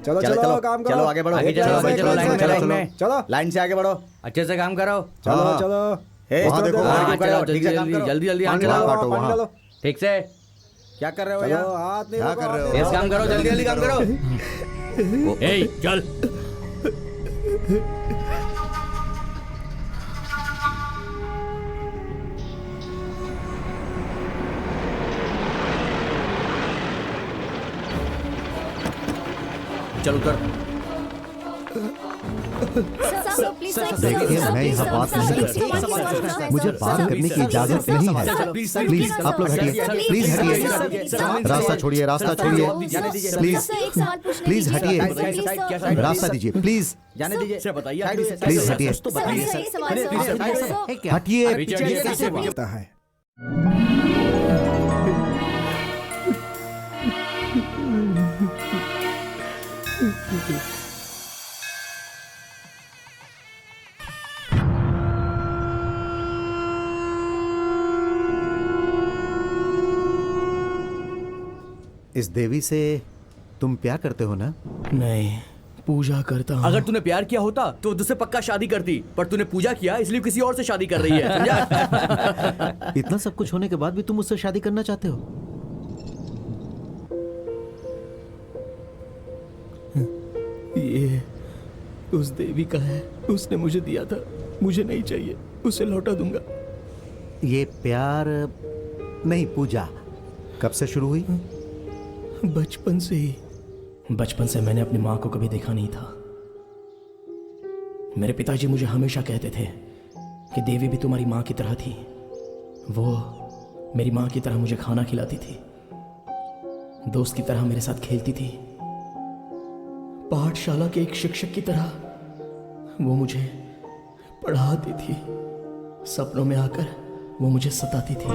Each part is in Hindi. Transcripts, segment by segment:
चलो चलो चलो काम करो, चलो आगे बढ़ो, आगे चलो भाई, चलो लाइन चलो में, चलो लाइन से आगे बढ़ो, अच्छे से काम करो। चलो चलो वहाँ देखो, हाँ, चलो जल्दी जल्दी जल्दी जल्दी हाथ चलाओ, ठीक से। क्या कर रहे हो चलो हाथ नहीं क्या कर रहे हो? इस काम करो, जल्दी जल्दी काम करो। ए चल। चल उतर। देखिए मैं यहाँ बात नहीं करता, मुझे बात करने की इजाजत नहीं है। प्लीज आप लोग हटिए, प्लीज हटिए, रास्ता छोड़िए, रास्ता छोड़िए, प्लीज प्लीज हटिए, रास्ता दीजिए प्लीज, जाने दीजिए, बताइए प्लीज हटिए, हटिए। पीछे है। इस देवी से तुम प्यार करते हो ना? नहीं, पूजा करता हूँ। अगर तूने प्यार किया होता तो तुझसे पक्का शादी करती, पर तूने पूजा किया इसलिए किसी और से शादी कर रही है, समझा? इतना सब कुछ होने के बाद भी तुम मुझसे शादी करना चाहते हो? ये उस देवी का है, उसने मुझे दिया था, मुझे नहीं चाहिए, उसे लौटा दूंगा। ये प्यार नहीं, पूजा कब से शुरू हुई? बचपन से ही। बचपन से मैंने अपनी माँ को कभी देखा नहीं था। मेरे पिताजी मुझे हमेशा कहते थे कि देवी भी तुम्हारी माँ की तरह थी। वो मेरी माँ की तरह मुझे खाना खिलाती थी, दोस्त की तरह मेरे साथ खेलती थी, पाठशाला के एक शिक्षक की तरह वो मुझे पढ़ाती थी। सपनों में आकर वो मुझे सताती थी।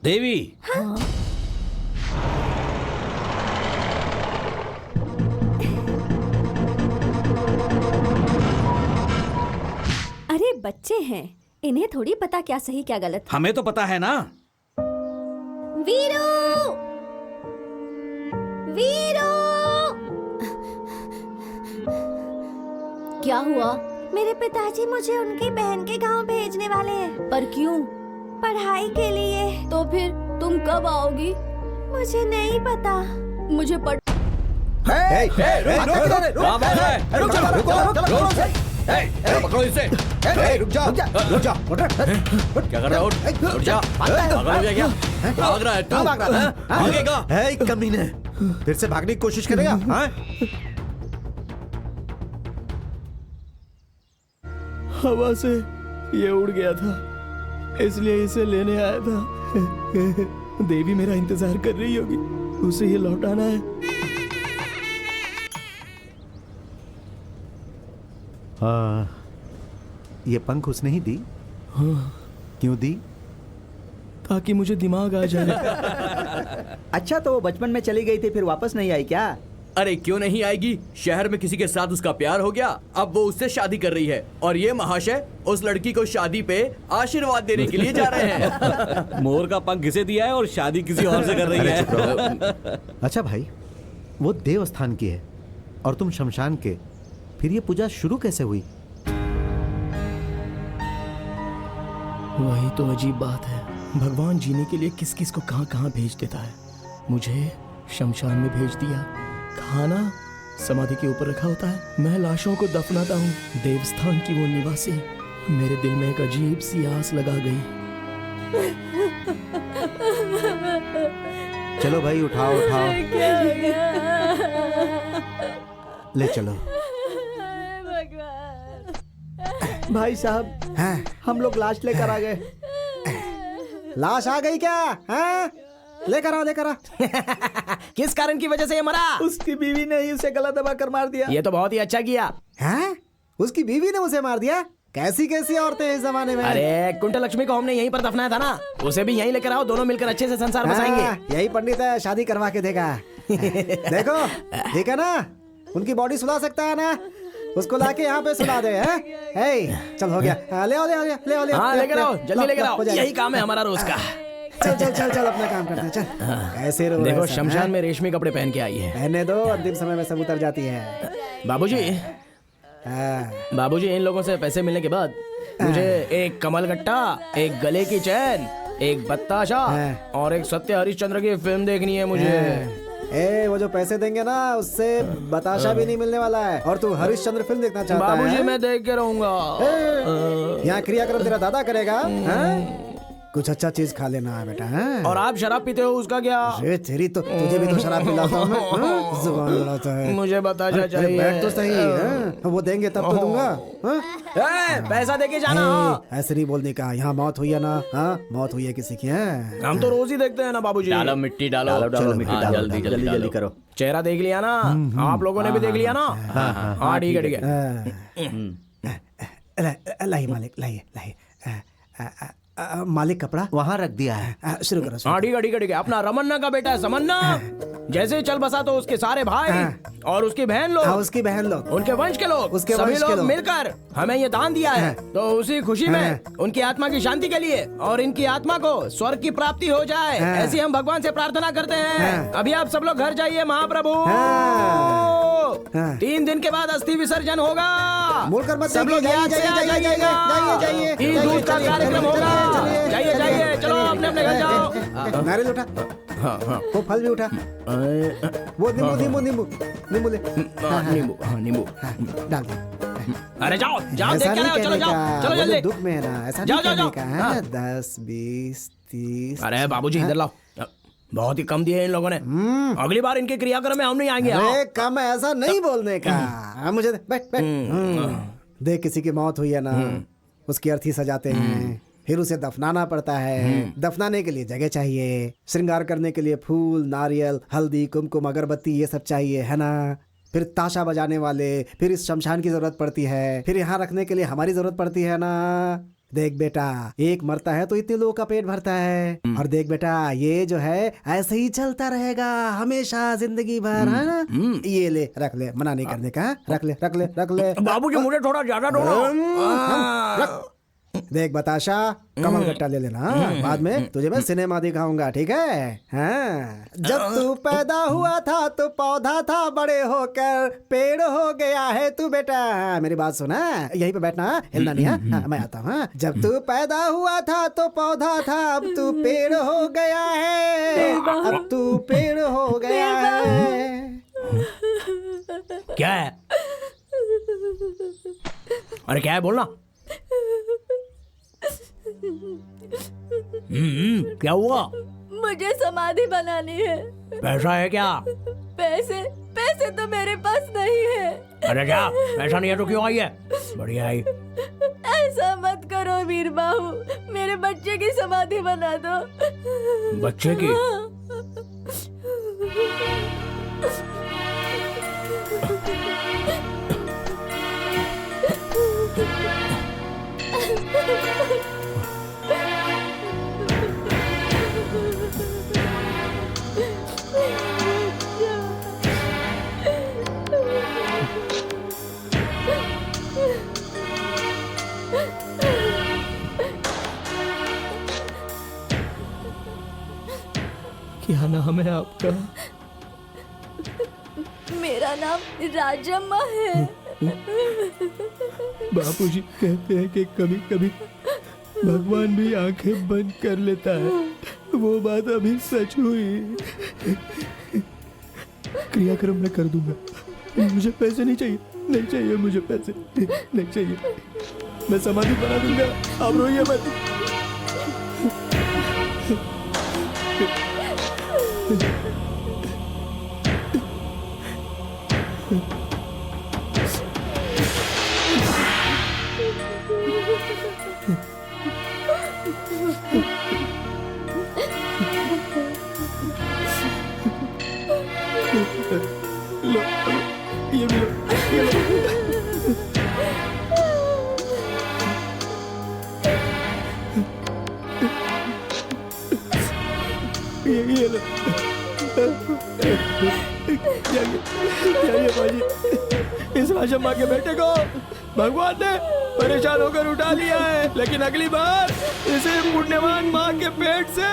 देवी, अरे बच्चे हैं, इन्हें थोड़ी पता क्या सही क्या गलत। हमें तो पता है ना। वीरू, वीरू, क्या हुआ? मेरे पिताजी मुझे उनकी बहन के गांव भेजने वाले हैं। पर क्यों? पढ़ाई के लिए। तो फिर तुम कब आओगी? मुझे नहीं पता। मुझे पढ़ पकड़ो इसे। रुक जा, रुक जा। क्या कर रहा है? उठ जा। पागल हो गया क्या? भाग रहा है तू? भागेगा? कमीने, फिर से भागने की कोशिश करेगा? हाँ? हवा से ये उड़ गया था, इसलिए इसे लेने आया था। देवी मेरा इंतजार कर रही होगी, उसे ये लौटाना है। हाँ, ये पंख उसने ही दी? हाँ। क्यों दी? ताकि मुझे दिमाग आ जाए। अच्छा, तो वो बचपन में चली गई थी, फिर वापस नहीं आई क्या? अरे क्यों नहीं आएगी? शहर में किसी के साथ उसका प्यार हो गया, अब वो उससे शादी कर रही है, और ये महाशय उस लड़की को शादी पे आशीर्वाद देने के लिए जा रहे हैं। मोर का पंख किसे दिया है और शादी किसी और से कर रही है। अच्छा भाई, वो देवस्थान की है और तुम शमशान के, फिर ये पूजा शुरू कैसे हुई? वही तो अजीब बात है, भगवान जीने के लिए किस किस को कहां कहां भेज देता है। मुझे शमशान में भेज दिया, खाना समाधि के ऊपर रखा होता है, मैं लाशों को दफनाता हूँ। देवस्थान की वो निवासी मेरे दिल में एक अजीब सी आस लगा गई। चलो भाई, उठाओ उठाओ, ले चलो। भाई साहब, हम लोग लाश लेकर आ गए। लाश आ गई क्या? हाँ? लेकर आओ लेकर आओ। किस कारण की वजह से ये मरा? उसकी बीवी ने ही उसे गला दबा कर मार दिया। ये तो बहुत ही अच्छा किया। हैं? उसकी बीवी ने उसे मार दिया? कैसी कैसी औरतें हैं इस जमाने में? अरे कुंटल लक्ष्मी को हमने यहीं पर दफनाया था ना, उसे भी यहीं लेकर आओ, दोनों मिलकर अच्छे से संसार बसाएंगे। यही पंडित है, शादी करवा के देगा। देखो ठीक है ना, उनकी बॉडी सुला सकता है ना, उसको लाके यहाँ पे सुला दे। चल हो गया, ले आओ ले आओ ले आओ ले आओ। हाँ लेकर आओ, जल्दी लेकर आओ, हो जाएगा। यही काम है हमारा रोज का। चल चल चल चल अपना काम करते हैं, चल। कैसे रो रहा है देखो सब, शमशान हैं? में रेशमी कपड़े पहन के आई है। पहने दो, अंतिम समय में सब उतर जाती है। बाबूजी, हाँ। बाबूजी इन लोगों से पैसे मिलने के बाद मुझे एक कमल गट्टा, एक गले की चैन, एक बत्ताशा और एक सत्य हरिश्चंद्र की फिल्म देखनी है मुझे। वो जो पैसे देंगे ना, उससे बताशा भी नहीं मिलने वाला है, और तू हरिश्चंद्र फिल्म देखना चाहता है? बाबूजी मैं देख के रहूंगा। यहाँ क्रियाक्रम तेरा दादा करेगा। हाँ? कुछ अच्छा चीज खा लेना है बेटा। हाँ? और आप शराब पीते हो, उसका क्या? अरे तेरी तो, तुझे भी तो शराब पिलाता हूँ मैं। हाँ? जुबान लड़ाता है। मुझे बताशा अरे चाहिए। बैठ तो सही। हाँ? वो देंगे तब तो दूंगा। हाँ? पैसा देके जाना। ऐसे नहीं बोलने का, यहाँ मौत हुई है ना। हाँ? मौत हुई है किसी की? हम तो रोज ही देखते हैं ना बाबूजी। डालो मिट्टी डालो, डालो मिट्टी हाँ, डालो, जल्दी जल्दी जल्दी करो। चेहरा देख लिया ना, आप लोगों ने भी देख लिया ना। हाँ ठीक है ठीक है। लाइए मालिक, लाइए लाइए। मालिक कपड़ा वहाँ रख दिया है। शुरू करो। हाँ ठीक है ठीक है ठीक है। अपना रमन्ना का बेटा है समन्ना, जैसे ही चल बसा तो उसके सारे भाई और उसकी बहन लोग, उसकी बहन लोग, उनके वंश के लोग, उसके सभी वंश के लोग लोग मिलकर हमें ये दान दिया है। तो उसी खुशी में उनकी आत्मा की शांति के लिए और इनकी आत्मा को स्वर्ग की प्राप्ति हो जाए, ऐसी हम भगवान से प्रार्थना करते हैं। अभी आप सब लोग घर जाइए महाप्रभु। 3 दिन के बाद अस्थि विसर्जन होगा। मुड़कर मत सब लोग देखिए, याद से आ जाइए, जाइएगा। जाइए, ईद दूध का जाइए, कार्यक्रम होगा। चलिए, जाइए जाइए, चलो अपने अपने घर जाओ। नारियल उठा, हाँ हाँ वो फल भी उठा, वो नींबू नींबू नींबू नींबू ले, नींबू, हाँ नींबू डाल दे। अरे जाओ जाओ, ऐसा देख के नहीं आओ, चलो कहने जाओ का, चलो वो जल्दी। दुख में है ना, ऐसा जाओ, नहीं जाओ, कहने का जाओ। है। 10 20 30। अरे बाबूजी इधर लाओ, बहुत ही कम दिए इन लोगों ने। अगली बार इनके क्रियाक्रम में हम नहीं आएंगे। अरे कम है, ऐसा नहीं बोलने का। मुझे दे, बैठ बैठ। देख किसी की मौत हुई है ना, उसकी अर्थी सजाते हैं, फिर उसे दफनाना पड़ता है। दफनाने के लिए जगह चाहिए, श्रृंगार करने के लिए फूल, नारियल, हल्दी, कुमकुम, अगरबत्ती, ये सब चाहिए, है ना। फिर ताशा बजाने वाले, फिर इस शमशान की जरूरत पड़ती है, फिर यहाँ रखने के लिए हमारी जरूरत पड़ती है ना। देख बेटा, एक मरता है तो इतने लोगों का पेट भरता है, और देख बेटा ये जो है ऐसे ही चलता रहेगा हमेशा, जिंदगी भर, है ना। ये ले, रख ले, मना नहीं करने का, रख ले रख ले रख ले। बाबूजी मुझे थोड़ा ज्यादा दो ना। देख बताशा, कमल गट्टा ले लेना। बाद में तुझे मैं सिनेमा दिखाऊंगा, ठीक है। हाँ। जब तू पैदा हुआ था तो पौधा था, बड़े होकर पेड़ हो गया है तू बेटा। मेरी बात सुना, यहीं पे बैठना, हिलना नहीं है। हाँ, मैं आता हूँ। जब तू पैदा हुआ था तो पौधा था, अब तू पेड़ हो गया है, अब तू पेड़ हो गया है। क्या है? अरे क्या है, बोलना। क्या हुआ? मुझे समाधि बनानी है। पैसा है क्या? पैसे पैसे तो मेरे पास नहीं है। अरे क्या, पैसा नहीं है तो क्यों आई है? बढ़िया आई। ऐसा मत करो वीर बाहू, मेरे बच्चे की समाधि बना दो। बच्चे की? क्या नाम है आपका? मेरा नाम राजम्मा है। बापूजी कहते हैं कि कभी कभी भगवान भी आंखें बंद कर लेता है, वो बात अभी सच हुई। क्रियाक्रम मैं कर दूंगा, मुझे पैसे नहीं चाहिए, नहीं चाहिए मुझे पैसे, नहीं चाहिए। मैं समाधि बना दूंगा, आप रोइए मत। ये लो। जाइए बाजी, इस राजा माँ के बेटे को भगवान ने परेशान होकर उठा लिया है, लेकिन अगली बार इसे पुण्यवान माँ के पेट से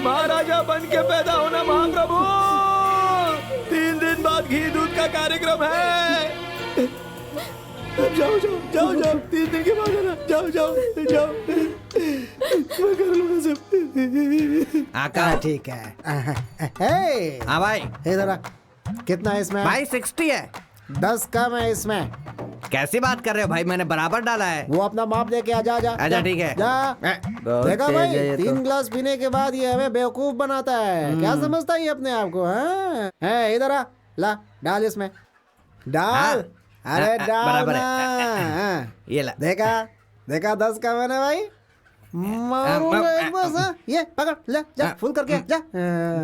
महाराजा बन के पैदा होना महाप्रभु। 3 दिन बाद घी दूध का कार्यक्रम है। जाओ जाओ जाओ जाओ, 3 दिन के बाद है ना, जाओ जाओ जाओ, मैं कर लूंगा सब। आका ठीक है। हाँ भाई, इधर आ। कितना है इसमें? भाई 60 है। 10 कम है इसमें। कैसी बात कर रहे हो भाई, मैंने बराबर डाला है। वो अपना माप दे के आजा। आजा, ठीक है। जा। बहुत देखा तेज भाई, है ये 3 तो। गिलास पीने के बाद ये हमें बेवकूफ बनाता है। क्या समझता है ये अपने आप को? है इधर आ, ला डाल इसमें, डाल। अरे डाल बराबर ना। है। हाँ। ये ला। देखा 10 का मैंने भाई, मारूंगा एक बस। ये पकड़ ले, जा फुल करके जा।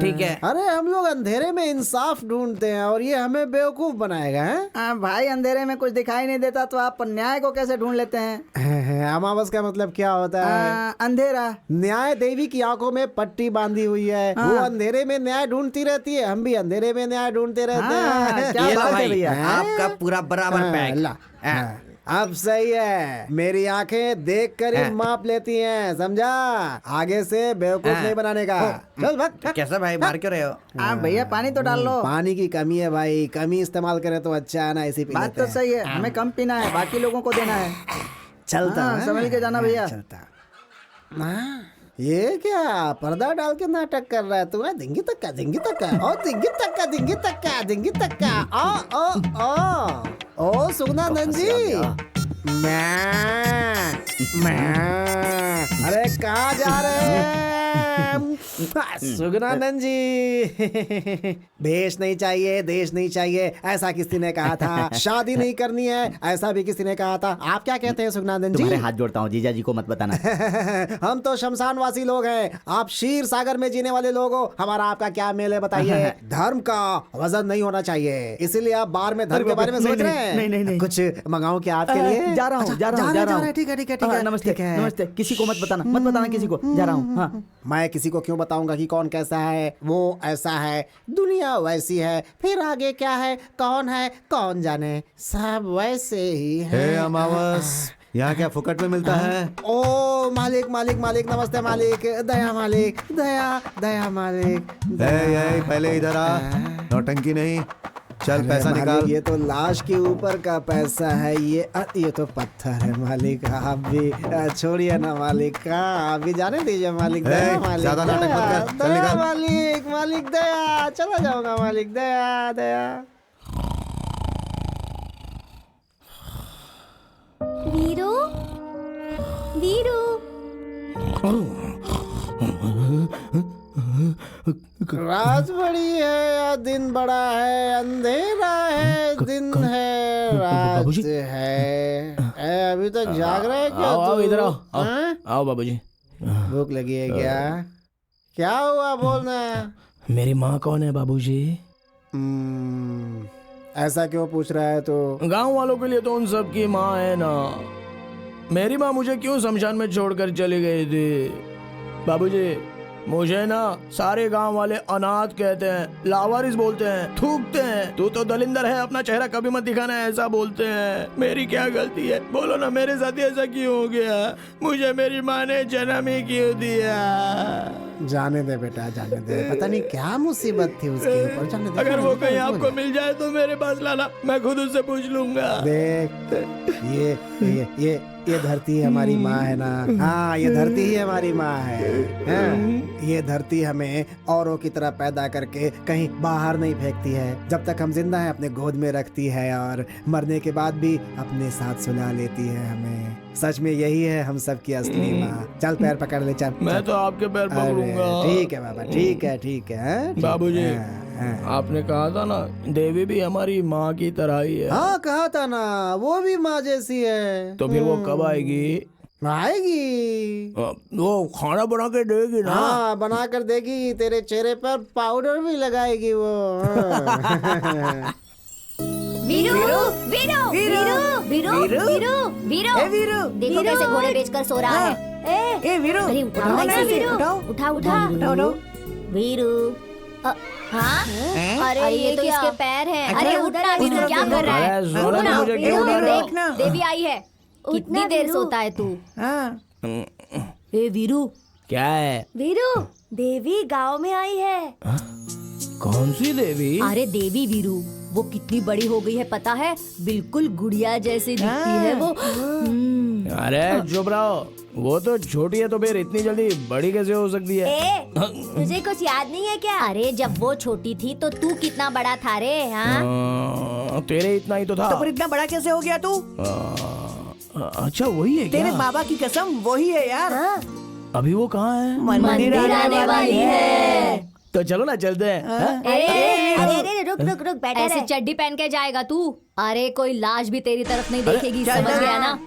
ठीक है। अरे हम लोग अंधेरे में इंसाफ ढूंढते हैं और ये हमें बेवकूफ बनाएगा। हैं? भाई अंधेरे में कुछ दिखाई नहीं देता तो आप न्याय को कैसे ढूंढ लेते हैं? अमावस का मतलब क्या होता है? अंधेरा। न्याय देवी की आंखों में पट्टी बांधी हुई है। वो अंधेरे में न्याय ढूंढती रहती है, हम भी अंधेरे में न्याय ढूंढते रहते हैं। क्या ये लो बात है भाई, भैया। आपका पूरा बराबर पैक। ला, अब सही है। मेरी आंखें देख कर ही माप लेती हैं, समझा? आगे से बेवकूफ नहीं बनाने का। चल भाग। कैसा भाई, मार क्यों रहे हो? भैया पानी तो डाल लो। पानी की कमी है भाई, कमी इस्तेमाल करें तो अच्छा है ना, इसी पी बात लेते तो हैं। सही है, हमें कम पीना है, बाकी लोगों को देना है। चलता हाँ, है। संभल के जाना भैया। चलता। ये क्या पर्दा डाल के नाटक कर रहा है तू? दिंगी तक्का, दिंगी तक्का, ओ दिंगी तक्का, दिंगी तक्का, दिंगी तक्का। ओ सुगनानंद जी। मैं अरे कहाँ जा रहे हैं सुगनानंद जी? देश नहीं चाहिए, देश नहीं चाहिए, ऐसा किसी ने कहा था। शादी नहीं करनी है, ऐसा भी किसी ने कहा था। आप क्या कहते हैं सुगनानंद जी? तुम्हारे हाथ जोड़ता हूँ, जीजा जी को मत बताना। हम तो शमशानवासी लोग हैं, आप क्षीर सागर में जीने वाले लोग हो। हमारा आपका क्या मेल है बताइए? धर्म का वजन नहीं होना चाहिए, इसीलिए आप बार में धर्म के बारे में सोच रहे हैं। नहीं। कुछ मंगाऊं क्या आपके लिए? जा रहा हूँ। ठीक है। नमस्ते। किसी को मत बताना किसी को। जा रहा हूँ। हाँ। मैं किसी को क्यों बताऊंगा कि कौन कैसा है? वो ऐसा है, दुनिया वैसी है, फिर आगे क्या है, कौन है, कौन जाने, सब वैसे ही है। हे अमावस, यहाँ क्या फुकट में मिलता है? ओ मालिक, नमस्ते मालिक। दया मालिक, दया मालिक। ए, पहले इधर आ, नौटंकी नहीं। चल पैसा मालिक, निकाल। ये तो लाश के ऊपर का पैसा है। ये तो पत्थर है मालिक। आप भी छोड़िए ना मालिक, कहाँ आप भी जाने दीजिए मालिक। दया मालिक, ज्यादा नाटक मत कर, चल दया निकाल। मालिक दया, चला जाऊंगा मालिक। दया। वीरू, रात बड़ी है या दिन बड़ा है, अंधेरा है दिन है रात बाबूजी। है। अभी तक जाग रहा है क्या? आओ तू? इधर हाँ? आओ बाबूजी। भूख लगी है क्या हुआ बोलना? मेरी माँ कौन है बाबूजी? ऐसा क्यों पूछ रहा है तो? गांव वालों के लिए तो उन सब की माँ है ना। मेरी माँ मुझे क्यों शमशान में छोड़कर चली गई थी बाबूजी? मुझे ना सारे गांव वाले अनाथ कहते हैं, लावारिस बोलते हैं, थूकते हैं। तू तो दलिंदर है, अपना चेहरा कभी मत दिखाना, ऐसा बोलते हैं। मेरी क्या गलती है? बोलो ना, मेरे साथ ऐसा क्यों हो गया? मुझे मेरी माँ ने जन्म ही क्यों दिया? जाने दे बेटा, जाने दे। पता नहीं क्या मुसीबत थी उसके ऊपर, जाने दे। अगर वो कहीं आपको मिल जाए तो मेरे पास लाना, मैं खुद उससे पूछ लूंगा। देख, ये धरती हमारी माँ है ना। हाँ, ये धरती ही हमारी माँ है। हाँ, ये धरती हमें औरों की तरह पैदा करके कहीं बाहर नहीं फेंकती है। जब तक हम जिंदा हैं अपने गोद में रखती है और मरने के बाद भी अपने साथ सुला लेती है हमें। सच में यही है हम सब की असली माँ। चल पैर पकड़ ले, चल। मैं तो आपके पैर पकड़ूंगा। ठीक है बाबा, ठीक है। बाबूजी, आपने कहा था ना देवी भी हमारी माँ की तरह ही है। हाँ कहा था ना, वो भी माँ जैसी है। तो फिर वो कब आएगी? वो खाना बना के देगी ना? हाँ, बना कर देगी। तेरे चेहरे पर पाउडर भी लगाएगी वो। वीरू, देखो कैसे घोड़े बेचकर सो रहा है। वीरू, अरे उठाओ, उठा। वीरू। हाँ? अरे ये तो इसके पैर हैं। अरे उठना वीरू, क्या कर रहा है? अरे सोना, उठना, मुझे क्यों वीरू, उठा रहे हो? देखना देवी आई है। कितनी देर सोता है तू? ए वीरू। क्या है? वीरू, देवी गांव में आई है। कौन सी देवी? अरे देवी वीरू, वो कितनी बड़ी हो गई है पता है? बिल्कुल गुड़िया जैसी दिखती है वो। अरे चुप रहो, वो तो छोटी है तो फिर इतनी जल्दी बड़ी कैसे हो सकती है? तुझे कुछ याद नहीं है क्या? अरे जब वो छोटी थी तो तू कितना बड़ा था रे? हाँ? तेरे इतना ही तो था। तो फिर इतना बड़ा कैसे हो गया तू? अच्छा वही है क्या? तेरे बाबा की कसम वही है यार। हाँ? अभी वो कहाँ है? मंदिर आने वाली है। तो चलो ना चलते हैं। हाँ? अरे रुक रुक रुक, बैठा ऐसे चड्डी पहन के जाएगा तू? अरे कोई लाश भी तेरी तरफ नहीं देखेगी, समझ गया ना?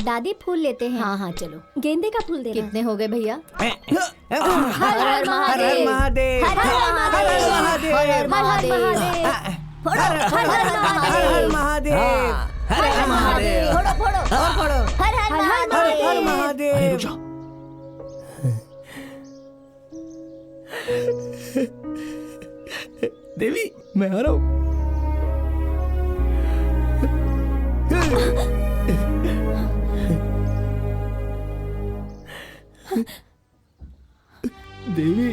दादी फूल लेते हैं। हाँ हाँ चलो। गेंदे का फूल देना। कितने हो गए भैया? हर हर महादेव, हर हर महादेव, हर हर महादेव, हर हर महादेव, हर हर महादेव, फोड़ो फोड़ो फोड़ो, हर हर हर हर महादेव। महादेव। देवी मैं आ रहा हूँ। देवी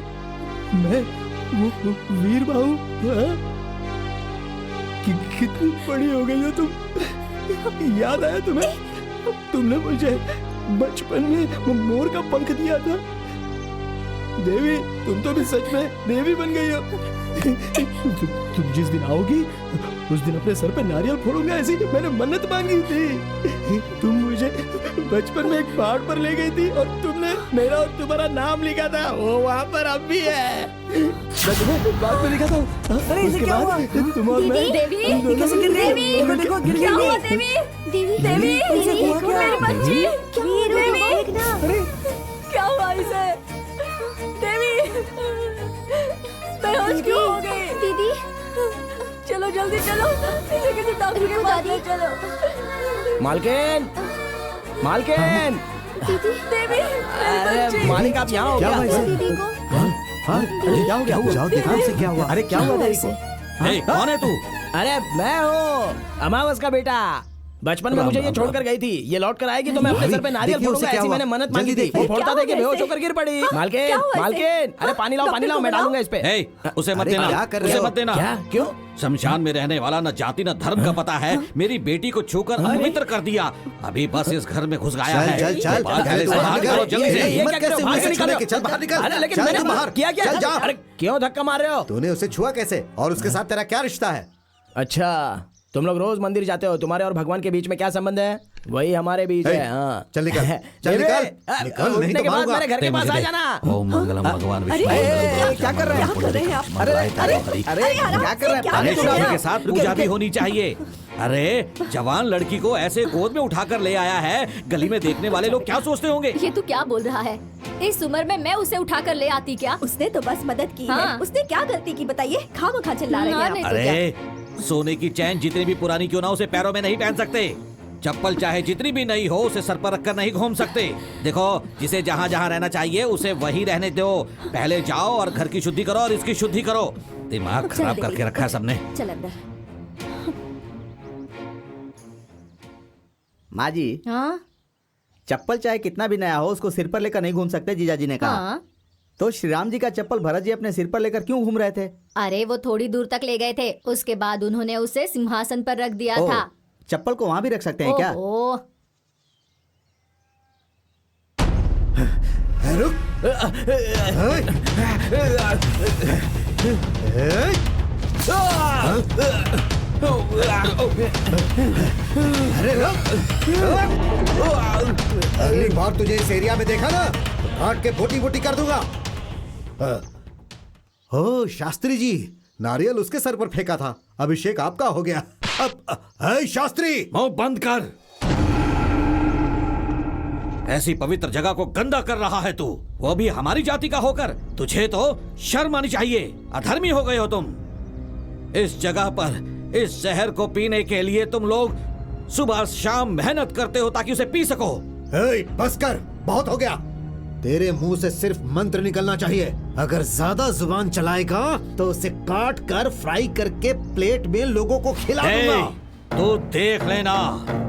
मैं वो वीर बाहू। हाँ? कितनी बड़ी हो गई हो तुम। याद आया तुम्हें? तुमने मुझे बचपन में वो मोर का पंख दिया था। देवी तुम तो भी सच में देवी बन गई हो। तुम जिस दिन आओगी उस दिन अपने सर पे नारियल फोड़ूंगा, ऐसी मैंने मन्नत मांगी थी। तुम मुझे बचपन में एक पहाड़ पर ले गई थी और तुमने मेरा और तुम्हारा नाम लिखा था, वो वहाँ पर अब भी है। मैं तुम्हें बाद में लिखा था। अरे इसे क्या हुआ? तुम और मैं देवी कैसे गिर गई? देखो देखो गिर क्या हुआ गई। देवी? देवी देवी इसे हुआ क्या? मेरी बच्ची क्या हुआ देवी? क्या हुआ इसे? देवी बेहोश क्यों हो गई? दीदी चलो जल्दी चलो, इसे किसी डॉक्टर के पास ले चलो। मालकिन, मालकिन। दीदी देवी अरे मालिक आप यहाँ हो क्या? दीदी को क्या हो गया? जाओ देखो उसे क्या हुआ। अरे क्या हुआ देवी को? कौन है तू? अरे मैं हूँ अमावस का बेटा। बचपन में मुझे ये छोड़कर गई थी, ये लौट कर आएगी तो मैं अपने सर पे नारियल देखिए उसे फोड़ूंगा, क्या ऐसी हुआ। मैंने मन्नत मांगी जल्दी थी। वो फोड़ता था कि बेहोश होकर गिर पड़ी। मालकिन, मालकिन, अरे पानी लाओ, मैं डालूंगा इस पे। उसे मत अरे देना, क्या कर रहे उसे हो? मत देना। क्या? क्यों? शमशान में रहने वाला न जाति न धर्म का पता है, मेरी बेटी को छूकर अपवित्र कर दिया। अभी बस इस घर में घुस गया है। चल चल चल बाहर से बाहर करो जल्दी से। ये क्या कर रहे हो? बाहर से हिम्मत निकालो। कैसे चल बाहर निकल। अरे लेकिन चल मैंने तू बाहर। किया क्या? चल जा। अरे क्यों धक्का मार रहे हो? तूने उसे छुआ कैसे और उसके साथ तेरा क्या रिश्ता है? अच्छा तुम लोग रोज मंदिर जाते हो, तुम्हारे और भगवान के बीच में क्या संबंध है? वही हमारे बीच है। हाँ चल निकल, चल देवी, निकल, निकल, नहीं उठने तो के बाद मारूंगा। मेरे घर के पास आ जाना। ओम मंगलम भगवान विष्णु। क्या कर रहे हैं? क्या कर रहे हैं आप? अरे अरे अरे क्या कर रहे हैं? अरे रुकिए, शादी के साथ पूजा भी होनी चाहिए। अरे जवान लड़की को ऐसे गोद में उठाकर ले आया है, गली में देखने वाले लोग क्या सोचते होंगे? ये तू क्या बोल रहा है? इस उम्र में मैं उसे उठाकर ले आती क्या? उसने तो बस मदद की हाँ। है। उसने क्या गलती की बताइए? खामखा चिल्ला रहे हैं आप। नहीं तो क्या? अरे सोने की चैन जितनी भी पुरानी क्यों ना उसे पैरों में नहीं पहन सकते। चप्पल चाहे जितनी भी नई हो उसे सर पर रखकर नहीं घूम सकते। देखो जिसे जहाँ जहाँ रहना चाहिए उसे वही रहने दो। पहले जाओ और घर की शुद्धि करो और इसकी शुद्धि करो। दिमाग खराब चल करके रखा है सबने। चल अंदर। माँ जी हाँ चप्पल चाहे कितना भी नया हो उसको सिर पर लेकर नहीं घूम सकते, जीजा जी ने कहा। हाँ। तो श्री राम जी का चप्पल भरत जी अपने सिर पर लेकर क्यों घूम रहे थे? अरे वो थोड़ी दूर तक ले गए थे, उसके बाद उन्होंने उसे सिंहासन पर रख दिया ओह, था। चप्पल को वहाँ भी रख सकते हैं क्या? ओहो। रुक। अरे अगली बार तुझे इस एरिया में देखा ना तो काट के बोटी बोटी कर दूंगा। हो शास्त्री जी, नारियल उसके सर पर फेंका था, अभिषेक आपका हो गया। अब शास्त्री मुंह बंद कर। ऐसी पवित्र जगह को गंदा कर रहा है तू, वो भी हमारी जाति का होकर। तुझे तो शर्म आनी चाहिए, अधर्मी हो गए हो तुम। इस जगह पर इस जहर को पीने के लिए तुम लोग सुबह शाम मेहनत करते हो ताकि उसे पी सको। बस कर, बहुत हो गया। तेरे मुंह से सिर्फ मंत्र निकलना चाहिए। अगर ज्यादा जुबान चलाएगा तो उसे काट कर फ्राई करके प्लेट में लोगों को खिला दूंगा। तू देख लेना,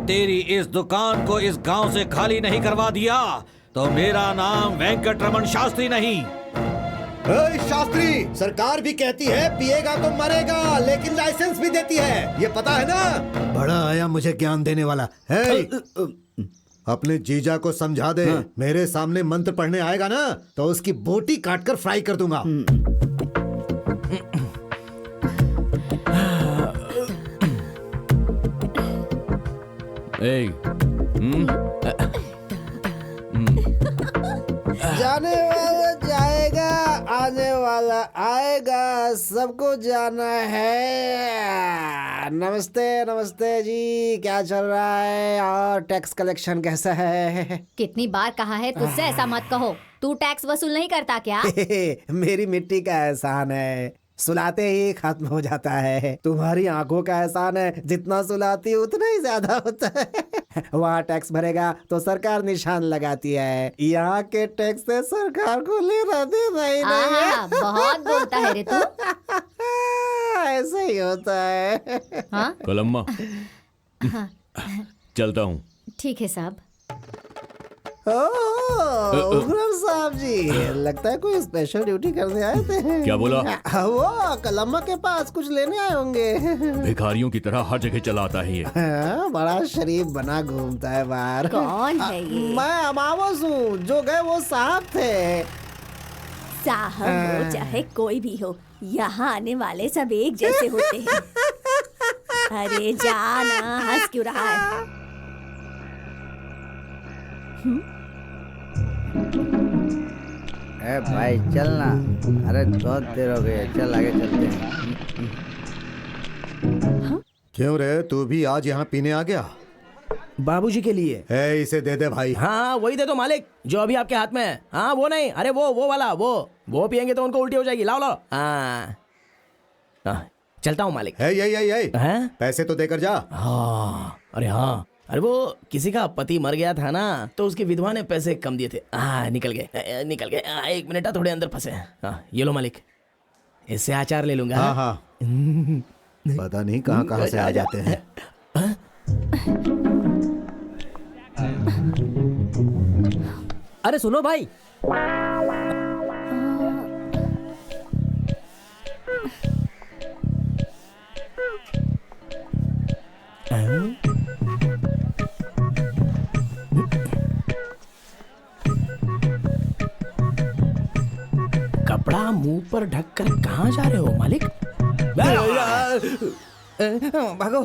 तेरी इस दुकान को इस गांव से खाली नहीं करवा दिया तो मेरा नाम वेंकटरमण शास्त्री नहीं। शास्त्री, सरकार भी कहती है पिएगा तो मरेगा, लेकिन लाइसेंस भी देती है, ये पता है ना। बड़ा आया मुझे ज्ञान देने वाला है। अपने जीजा को समझा दे। मेरे सामने मंत्र पढ़ने आएगा ना तो उसकी बोटी काटकर फ्राई कर दूंगा। जाने वाला जाएगा, आने वाला आएगा, सबको जाना है। नमस्ते नमस्ते जी, क्या चल रहा है और टैक्स कलेक्शन कैसा है? कितनी बार कहा है तुझसे ऐसा मत कहो। तू टैक्स वसूल नहीं करता क्या? मेरी मिट्टी का एहसान है, सुलाते ही खत्म हो जाता है। तुम्हारी आंखों का एहसान है, जितना सुलाती उतना ही ज्यादा होता है। वहाँ टैक्स भरेगा तो सरकार निशान लगाती है, यहाँ के टैक्स से सरकार को लेना देना ही नहीं है। बहुत बोलता है रे तू। ऐसा ही होता है। हाँ? कलम्मा, चलता हूँ। ठीक है साहब। उग्रम साहब जी, लगता है कोई स्पेशल ड्यूटी करने आए थे। क्या बोला? वो कलम्मा के पास कुछ लेने आए होंगे। भिखारियों की तरह हर जगह चला आता है ये। बड़ा शरीफ बना घूमता है बाहर। कौन है ये? मैं अमावस हूँ, जो गए वो साहब थे। साहब हो चाहे कोई भी हो, यहाँ आने वाले सब एक जैसे होते हैं। अरे जाना, हंस क्यों रहा है? भाई चलना। अरे बहुत देर हो गई, चल आगे चलते हैं। क्यों रे, तू भी आज यहाँ पीने आ गया? बाबूजी के लिए। इसे दे दे भाई। हाँ वही दे दो मालिक, जो अभी आपके हाथ में है। हाँ वो नहीं, अरे वो वाला, वो पियेंगे तो उनको उल्टी हो जाएगी। लाओ लाओ। हाँ चलता हूँ मालिक। है? पैसे तो देकर जा। हाँ अरे हाँ, अरे वो किसी का पति मर गया था ना, तो उसकी विधवा ने पैसे कम दिए थे। निकल गए। 1 मिनट, थोड़े अंदर फंसे। ये लो मालिक, इससे अचार ले लूंगा। हाँ पता नहीं कहाँ कहाँ से आ जाते हैं। अरे सुनो भाई, कपड़ा मुंह पर ढककर कहाँ जा रहे हो मालिक? भागो।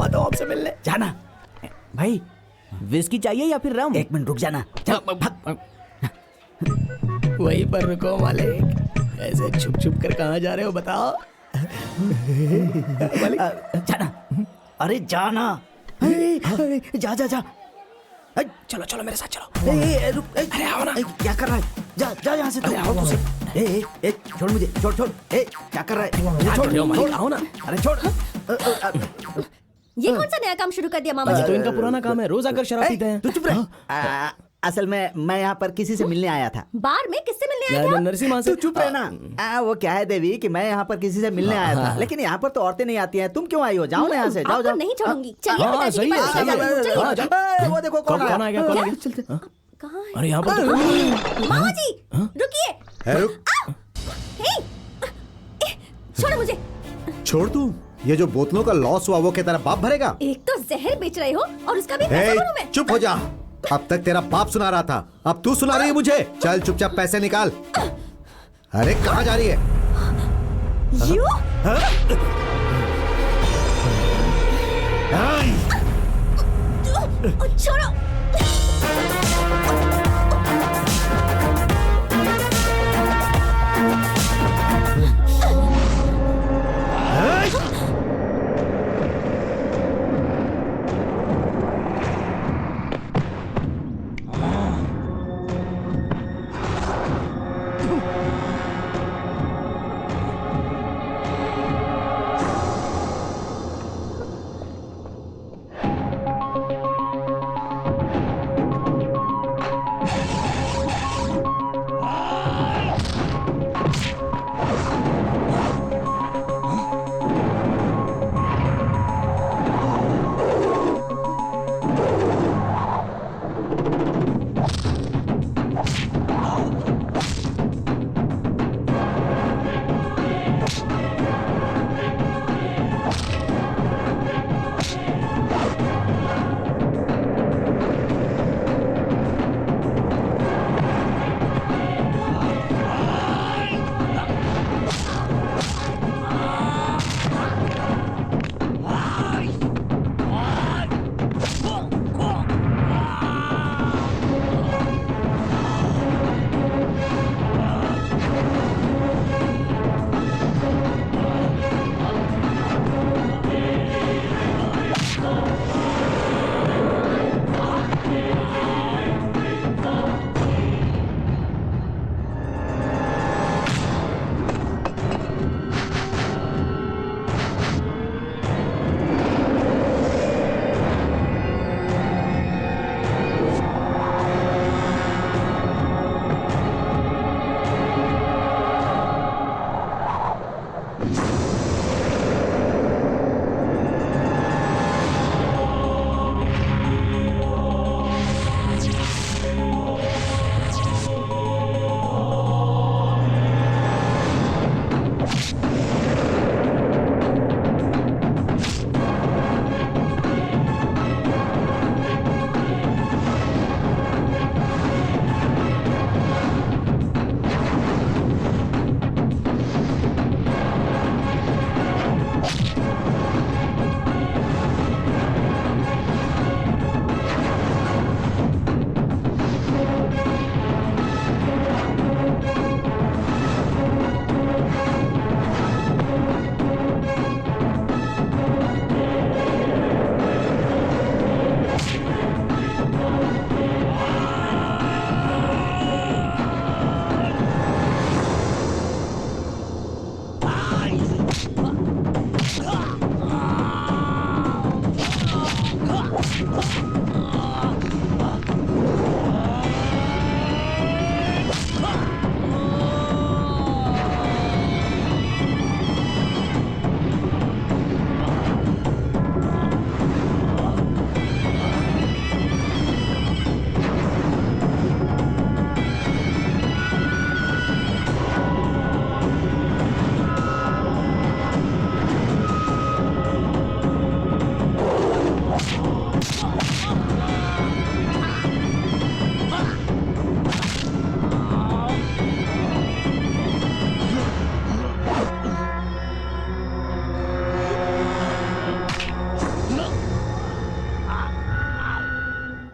तो आपसे मिलने जाना। भाई विस्की चाहिए या फिर रम? 1 मिनट रुक जाना। चल वहीं पर रुको मालिक, ऐसे छुप छुप कर कहाँ जा रहे हो बताओ? जाना। अरे जाना। जा जा जा। चलो चलो मेरे साथ चलो। रुक। अरे आओ ना। क्या कर रहा है? जा जा यहाँ से। अरे आओ तुझे। छोड़ मुझे, छोड़। क्या कर रहा है? छोड़, आओ ना। अरे छोड़। ये कौन सा नया काम शुरू कर दिया मामा जी? तो इनका पुराना काम है, रोज आकर शराब पीते हैं। तू चुप रह। असल में मैं यहाँ पर किसी से मिलने आया था। बार में किससे मिलने आया था? नरसिम्हा से। तू चुप रहना। वो क्या है देवी कि मैं यहाँ पर किसी से मिलने आया था, लेकिन यहाँ पर तो औरतें नहीं आती हैं। तुम क्यों आई हो? जाओ ना यहाँ से, जाओ आपको जाओ। नहीं छोड़ूंगी। चलिए पिताजी के पास चलिए। वो देखो कौन आ गया? कहाँ है? अरे यहाँ पर मामा जी रुकिए। छोड़ो मुझे। छोड़ तू, ये जो बोतलों का लॉस हुआ वो क्या तेरा बाप भरेगा? एक तो जहर बेच रहे हो और उसका भी पैसा भरूं मैं। चुप हो जा। अब तक तेरा बाप सुना रहा था, अब तू सुना रही है मुझे। चल चुपचाप पैसे निकाल। अरे कहाँ जा रही है? छोड़ो।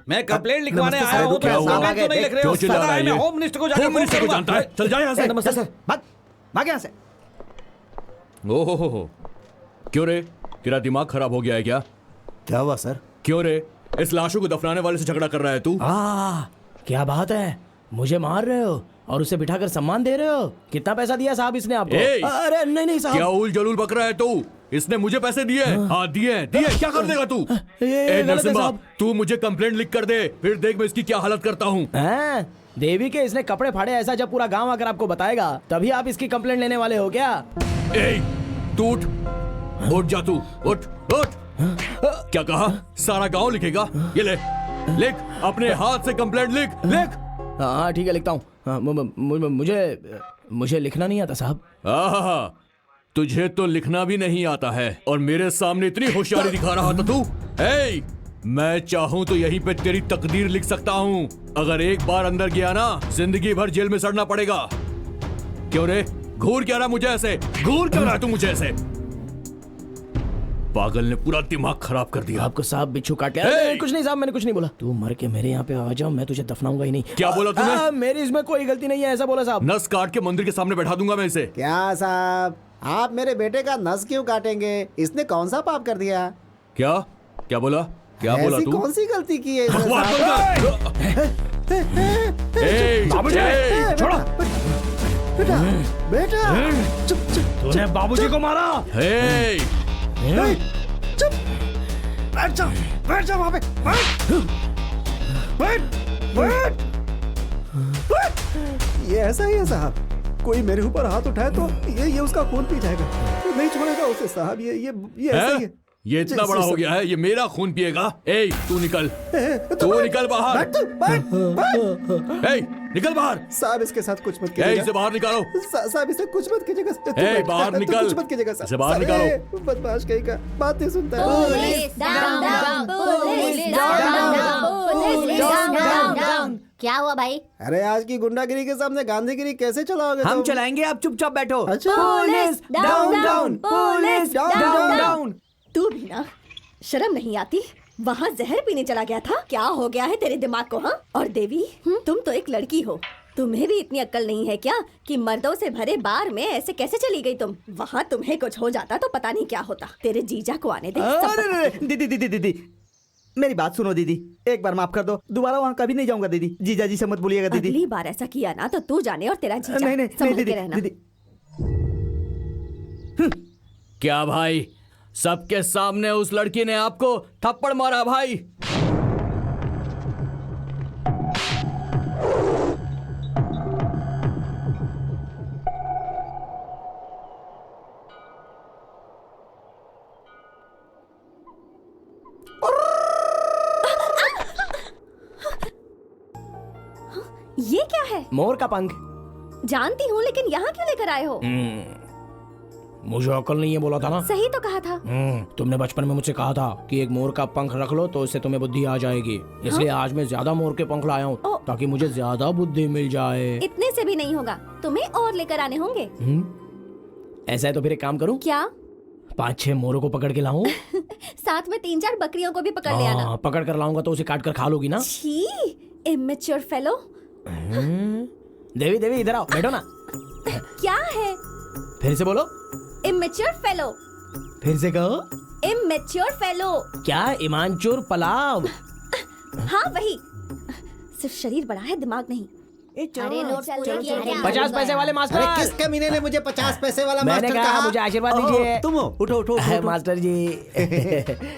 मैं कंप्लेंट लिखवाने आया हूँ, तो क्या हुआ? कंप्लेंट तो नहीं लिख रहे हो। क्यों चिल्ला रहा है ये? मैं होम मिनिस्टर को जाके होम मिनिस्टर को जानता है? चल जा यहाँ से। नमस्ते सर, भाग भाग यहाँ से। ओहो, क्यों रे? तेरा दिमाग खराब हो गया है क्या? क्या हुआ सर? क्यों रे? इस लाशों को दफनाने वाले से झगड़ा कर रहा है तू? क्या बात है, मुझे मार रहे हो और उसे बिठाकर सम्मान दे रहे हो? कितना पैसा दिया साहब इसने आपको? अरे नहीं नहीं साहब। क्या उल जलूल बक रहा है तू? इसने मुझे पैसे दिए? हाँ दिए। क्या कर देगा तू? नरसिम्हा, तू मुझे कंप्लेंट लिख कर दे, फिर देख मैं इसकी क्या हालत करता हूँ। देवी के इसने कपड़े फाड़े, ऐसा जब पूरा गांव आकर आपको बताएगा तभी आप इसकी कंप्लेंट लेने वाले हो क्या? तू उठ जा, तू उठ। क्या कहा? सारा गांव लिखेगा? ये ले, लिख, अपने हाथ से कंप्लेंट लिख। हाँ ठीक है, लिखता हूँ। मुझे लिखना नहीं आता साहब। तुझे तो लिखना भी नहीं आता है और मेरे सामने इतनी होशियारी दिखा रहा था तू। मैं चाहूँ तो यहीं पे तेरी तकदीर लिख सकता हूँ। अगर एक बार अंदर गया ना, जिंदगी भर जेल में सड़ना पड़ेगा। क्यों रे? घूर क्या रहा मुझे ऐसे? घूर क्यों रहा तू मुझे ऐसे? पागल ने पूरा दिमाग खराब कर दिया। आपको साहब बिच्छू काट लिया? कुछ नहीं साहब, मैंने कुछ नहीं बोला। तू मर के मेरे यहाँ पे आ जाओ, मैं तुझे दफनाऊंगा ही नहीं। क्या बोला तूने? मेरी इसमें कोई गलती नहीं है, ऐसा बोला साहब। नस काट के मंदिर के सामने बैठा दूंगा मैं इसे। क्या साहब, आप मेरे बेटे का नस क्यों काटेंगे? इसने कौन सा पाप कर दिया? क्या बोला? क्या बोला तू? कौन सी गलती की है? बेटा चुप। तूने बाबूजी को मारा? चुप, बैठ जा वहां पे। बैठ। ये ऐसा ही है साहब, कोई मेरे ऊपर हाथ उठाए तो ये उसका खून पी जाएगा, तो नहीं छोड़ेगा उसे साहब। ये ऐसा ही है। ये इतना बड़ा हो गया है, ये मेरा खून पिएगा। तू निकल, तू निकल बाहर। निकल बाहर। साहब इसके साथ कुछ मत कीजिएगा। इसे बाहर निकालो। साहब इसे कुछ मत कीजिएगा। बाहर निकल। कुछ मत कीजिएगा। इसे बाहर निकालो। बदमाश कहीं का बात नहीं सुनता है। क्या हुआ भाई? अरे आज की गुंडागिरी के सामने गांधीगिरी कैसे चलाओगे? हम चलाएंगे, आप चुपचाप बैठो। Police down down, police down down. तू भी ना शर्म नहीं आती? वहाँ जहर पीने चला गया था। क्या हो गया है तेरे दिमाग को? हाँ, और देवी तुम तो एक लड़की हो, तुम्हें भी इतनी अक्ल नहीं है क्या कि मर्दों से भरे बार में ऐसे कैसे चली गई तुम? वहाँ तुम्हें कुछ हो जाता तो पता नहीं क्या होता। तेरे जीजा को आने दे। दीदी मेरी बात सुनो दीदी, एक बार माफ कर दो, दोबारा वहाँ कभी नहीं जाऊंगा दीदी। जीजा जी से मत बोलिएगा दीदी। अगली बार ऐसा किया ना तो तू जाने और तेरा जीजा। नहीं संभल के रहना। दीदी। क्या भाई, सबके सामने उस लड़की ने आपको थप्पड़ मारा भाई? ये क्या है? मोर का पंख। जानती हूँ, लेकिन यहाँ क्यों लेकर आए हो? मुझे अकल नहीं है बोला था ना? सही तो कहा था। तुमने बचपन में मुझसे कहा था कि एक मोर का पंख रख लो तो इससे तुम्हें बुद्धि आ जाएगी। इसलिए आज मैं ज्यादा मोर के पंख लाया हूँ ताकि मुझे ज्यादा बुद्धि मिल जाए। इतने से भी नहीं होगा, तुम्हें और लेकर आने होंगे। ऐसा है तो फिर एक काम करूँ क्या? 5-6 मोरों को पकड़ के लाऊं? साथ में 3-4 बकरियों को भी पकड़ ले आना। पकड़ कर लाऊंगा तो उसे काट कर खा लोगी ना? छी, इमेच्योर फेलो। देवी इधर आओ, बैठो ना। क्या है? फिर से बोलो। Immature fellow. फिर से कहो। Immature fellow. क्या? ईमानचोर पलाव। हाँ वही, सिर्फ शरीर बड़ा है, दिमाग नहीं। अरे नोट पूरे किए क्या? 50 पैसे वाले मास्टर। अरे किस कमीने ने मुझे 50 पैसे वाला मैंने मास्टर कहा मुझे आशीर्वाद दीजिए। तुम हो, उठो। मास्टर जी।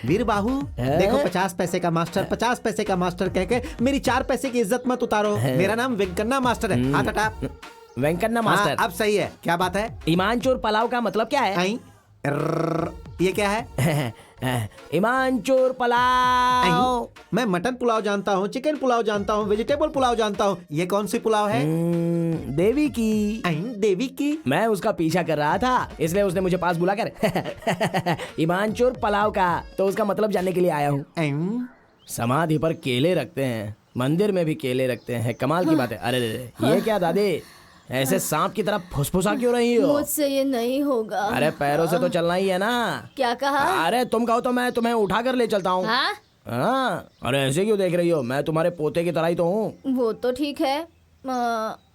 वीर बाहू देखो, 50 पैसे का मास्टर, 50 पैसे का मास्टर कह के मेरी 4 पैसे की इज्जत मत उतारो। मेरा नाम वेंकन्ना मास्टर है। हाथ हटा। वेंकन्ना मास्टर। अब सही है। क्या बात है? ईमानचोर पलाव का मतलब क्या है? ये क्या है? ईमानचोर पलाव। मैं मटन पुलाव जानता हूँ, चिकन पुलाव जानता हूँ, वेजिटेबल पुलाव जानता हूँ। ये कौन सी पुलाव है? देवी की। देवी की? मैं उसका पीछा कर रहा था, इसलिए उसने मुझे पास बुलाकर ईमानचोर पलाव का तो उसका मतलब जानने के लिए आया हूँ। समाधि पर केले रखते हैं, मंदिर में भी केले रखते हैं, कमाल की बात है। अरे ये क्या दादी, ऐसे सांप की तरह फुसफुसा क्यों रही हो? मुझसे ये नहीं होगा। अरे पैरों से तो चलना ही है ना। क्या कहा? अरे तुम कहो तो मैं तुम्हें उठा कर ले चलता हूँ। हाँ? हाँ, अरे ऐसे क्यों देख रही हो? मैं तुम्हारे पोते की तरह ही तो हूँ। वो तो ठीक है,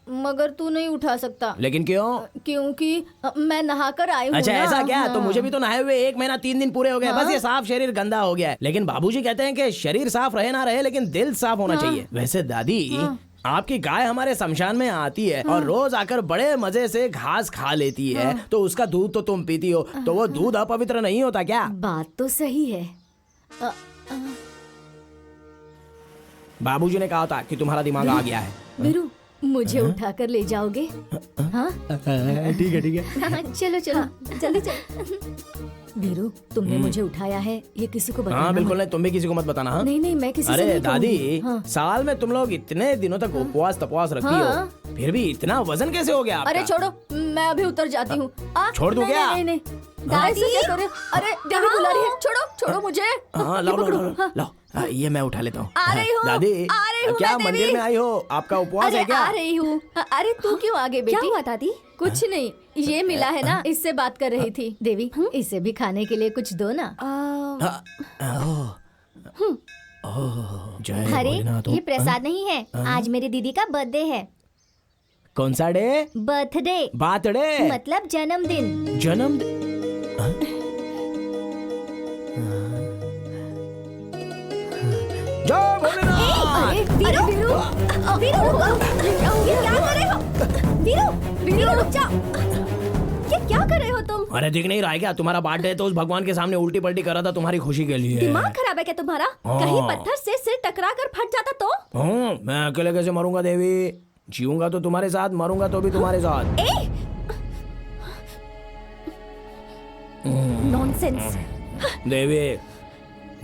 मगर तू नहीं उठा सकता। लेकिन क्यों? क्योंकि मैं नहाकर आई हूँ अच्छा ना। ऐसा क्या? हाँ। तो मुझे भी तो नहाए हुए 1 महीना 3 दिन पूरे हो गए। बस ये साफ शरीर गंदा हो गया है। लेकिन बाबूजी कहते हैं कि शरीर साफ रहे ना रहे, लेकिन दिल साफ होना चाहिए। वैसे दादी, आपकी गाय हमारे शमशान में आती है और रोज आकर बड़े मजे से घास खा लेती है, तो उसका दूध तो तुम पीती हो, तो वो दूध अपवित्र नहीं होता क्या? बात तो सही है। बाबूजी ने कहा था कि तुम्हारा दिमाग आ गया है। वीरू, मुझे उठाकर ले जाओगे? हाँ ठीक है ठीक है। चलो चलो जल्दी चलो। वीरू, तुमने मुझे उठाया है, ये किसी को बताना हाँ बिल्कुल मत। नहीं, तुम भी किसी को मत बताना। हाँ नहीं नहीं, मैं किसी से अरे नहीं दादी, कहूंगी। हाँ। साल में तुम लोग इतने दिनों तक उपवास तपवास रखती हो, फिर भी इतना वजन कैसे हो गया आपका? अरे छोड़ो, मैं अभी उतर जाती हूँ। छोड़ दूं क्या? नहीं नहीं, दादी क्या कर रहे हो? अरे देवी बुला रही है, छोड़ो छोड़ो मुझे। हाँ लाओ लाओ लाओ लाओ, ये मैं उठा लेता हूँ। आ रही हूँ, दादी, आ रही हूँ क्या मैं, मंदिर देवी। में आई हो? आपका उपवास अरे है क्या? आ रही हूँ। अरे तू क्यों आगे बेटी? क्या हुआ दादी? कुछ नहीं, ये मिला है ना, इससे बात कर रही थी। देवी, इसे भी खाने के लिए कुछ दो ना। जय अरे भोलेनाथ। ये प्रसाद नहीं है, आज मेरी दीदी का बर्थडे है। कौन सा डे? बर्थडे बर्थडे मतलब जन्मदिन। जन्म। जय भोलेनाथ। अरे वीरू, वीरू रुको, ये क्या कर रहे हो? वीरू, वीरू रुक जाओ, ये क्या कर रहे हो तुम? अरे दिख नहीं रहा है क्या? तुम्हारा बर्थडे है तो उस भगवान के सामने उल्टी पल्टी कर रहा था तुम्हारी खुशी के लिए। दिमाग खराब है क्या तुम्हारा? कहीं पत्थर से सिर टकरा कर फट जाता तो? मैं अकेले कैसे मरूंगा देवी? जीऊंगा तो तुम्हारे साथ, मरूंगा तो भी तुम्हारे साथ। नॉनसेंस। देवी,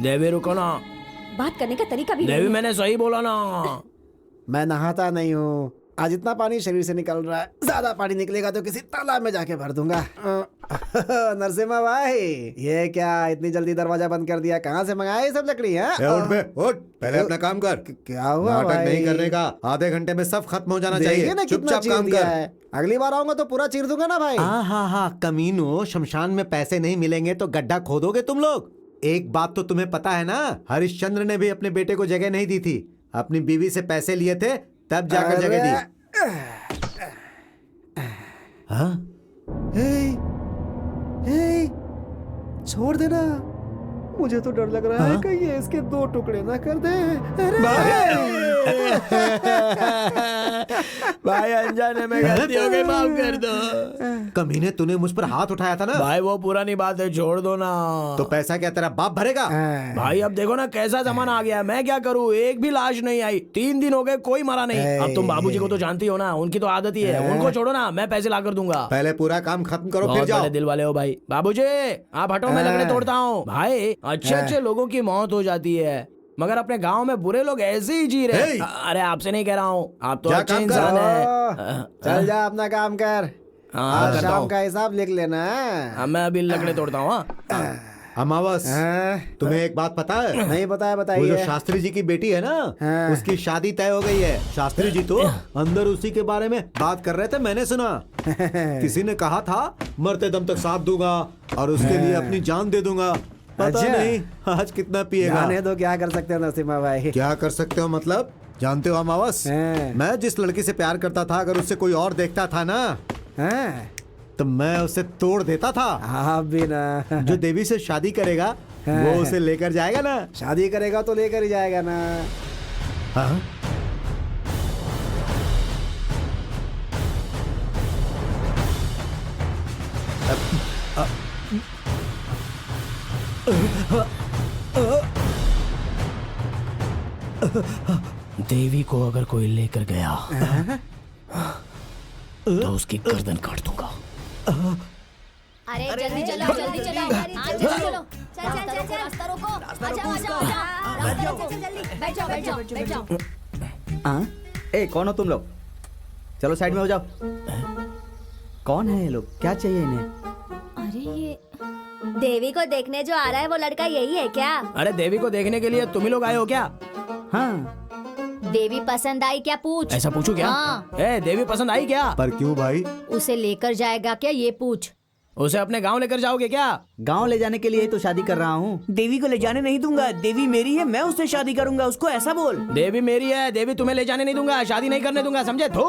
देवी रुको ना। बात करने का तरीका भी देवी मैंने सही बोला ना। मैं नहाता नहीं हूँ। आज इतना पानी शरीर से निकल रहा है, ज्यादा पानी निकलेगा तो किसी तालाब में जाके भर दूंगा। नरसिम्हा भाई, ये क्या इतनी जल्दी दरवाजा बंद कर दिया? कहाँ से मंगाए ये सब लकड़ी? है उठ बे, उठ, पहले अपना काम कर। क्या हुआ नाटक भाई? नहीं करने का, आधे घंटे में सब खत्म हो जाना देखिए चाहिए। ना कितना चुपचाप चीर काम दिया कर। है। अगली बार आऊंगा तो पूरा चीर दूंगा ना भाई। हाँ, कमीनो, शमशान में पैसे नहीं मिलेंगे तो गड्ढा खोदोगे तुम लोग? एक बात तो तुम्हें पता है ना, हरिश्चंद्र ने भी अपने बेटे को जगह नहीं दी थी। अपनी बीवी से पैसे लिए थे तब जाकर जगह दी। हाँ? छोड़ देना, मुझे तो डर लग रहा है कहीं ये इसके 2 टुकड़े ना कर दे। भाई अनजाने में गलती हो गई, माफ कर दो। कमीने, तूने मुझ पर हाथ उठाया था ना? भाई वो पुरानी बात है, छोड़ दो ना। तो पैसा क्या तेरा बाप भरेगा? भाई अब देखो ना कैसा जमाना आ गया, मैं क्या करूँ? एक भी लाश नहीं आई, 3 दिन हो गए, कोई मरा नहीं। अब तुम बाबूजी को तो जानती हो ना, उनकी तो आदत ही है। उनको छोड़ो ना, मैं पैसे ला कर दूंगा। पहले पूरा काम खत्म करो फिर बहुत जाओ। बड़े दिल वाले हो भाई। बाबूजी आप हटो, मैं लकड़े तोड़ता हूँ। भाई अच्छे अच्छे लोगों की मौत हो जाती है, मगर अपने गांव में बुरे लोग ऐसे ही जी रहे। अरे आपसे नहीं कह रहा हूँ, आप तो अच्छे इंसान है। चल जा अपना काम कर। हाँ करता शाम हूँ। का हिसाब लिख लेना। मैं अभी लकड़े तोड़ता हूँ। अमावस, तुम्हें एक बात पता है? नहीं बताया, वो जो बताइए। शास्त्री जी की बेटी है ना, उसकी शादी तय हो गई है। शास्त्री जी तो अंदर उसी के बारे में बात कर रहे थे, मैंने सुना। किसी ने कहा था मरते दम तक साथ दूंगा और उसके लिए अपनी जान दे दूंगा। पता अच्छा। नहीं आज कितना पिएगा। जाने दो, क्या कर सकते हो नरसिम्हा भाई? क्या कर सकते हो मतलब? जानते हो अमावस, मैं जिस लड़की से प्यार करता था, अगर उससे कोई और देखता था ना, तो मैं उसे तोड़ देता था। आप भी ना। जो देवी से शादी करेगा वो उसे लेकर जाएगा ना। शादी करेगा तो लेकर ही जाएगा ना। हाँ? देवी को अगर कोई लेकर गया तो उसकी गर्दन काट दूंगा। अरे जल्दी चलो, जल्दी चलो, हाँ जल्दी चलो, चल चल चल, रास्ता रोको, आ जाओ, रास्ता रोको, जल्दी, बैठ जाओ, बैठ जाओ, बैठ जाओ। हाँ, ए कौन हो तुम लोग? चलो साइड में हो जाओ। कौन है ये लोग? क्या चाहिए इन्हें? अरे ये देवी को देखने जो आ रहा है वो लड़का यही है क्या? अरे देवी को देखने के लिए तुम ही लोग आए हो क्या? हाँ, देवी पसंद आई क्या पूछ? ऐसा पूछू क्या? हाँ। ए देवी पसंद आई क्या? पर क्यों भाई? उसे लेकर जाएगा क्या ये पूछ? उसे अपने गांव लेकर जाओगे क्या? गांव ले जाने के लिए ही तो शादी कर रहा हूँ। देवी को ले जाने नहीं दूंगा, देवी मेरी है, मैं उससे शादी करूंगा, उसको ऐसा बोल। देवी मेरी है, देवी तुम्हें ले जाने नहीं दूंगा, शादी नहीं करने दूंगा, समझे? थू।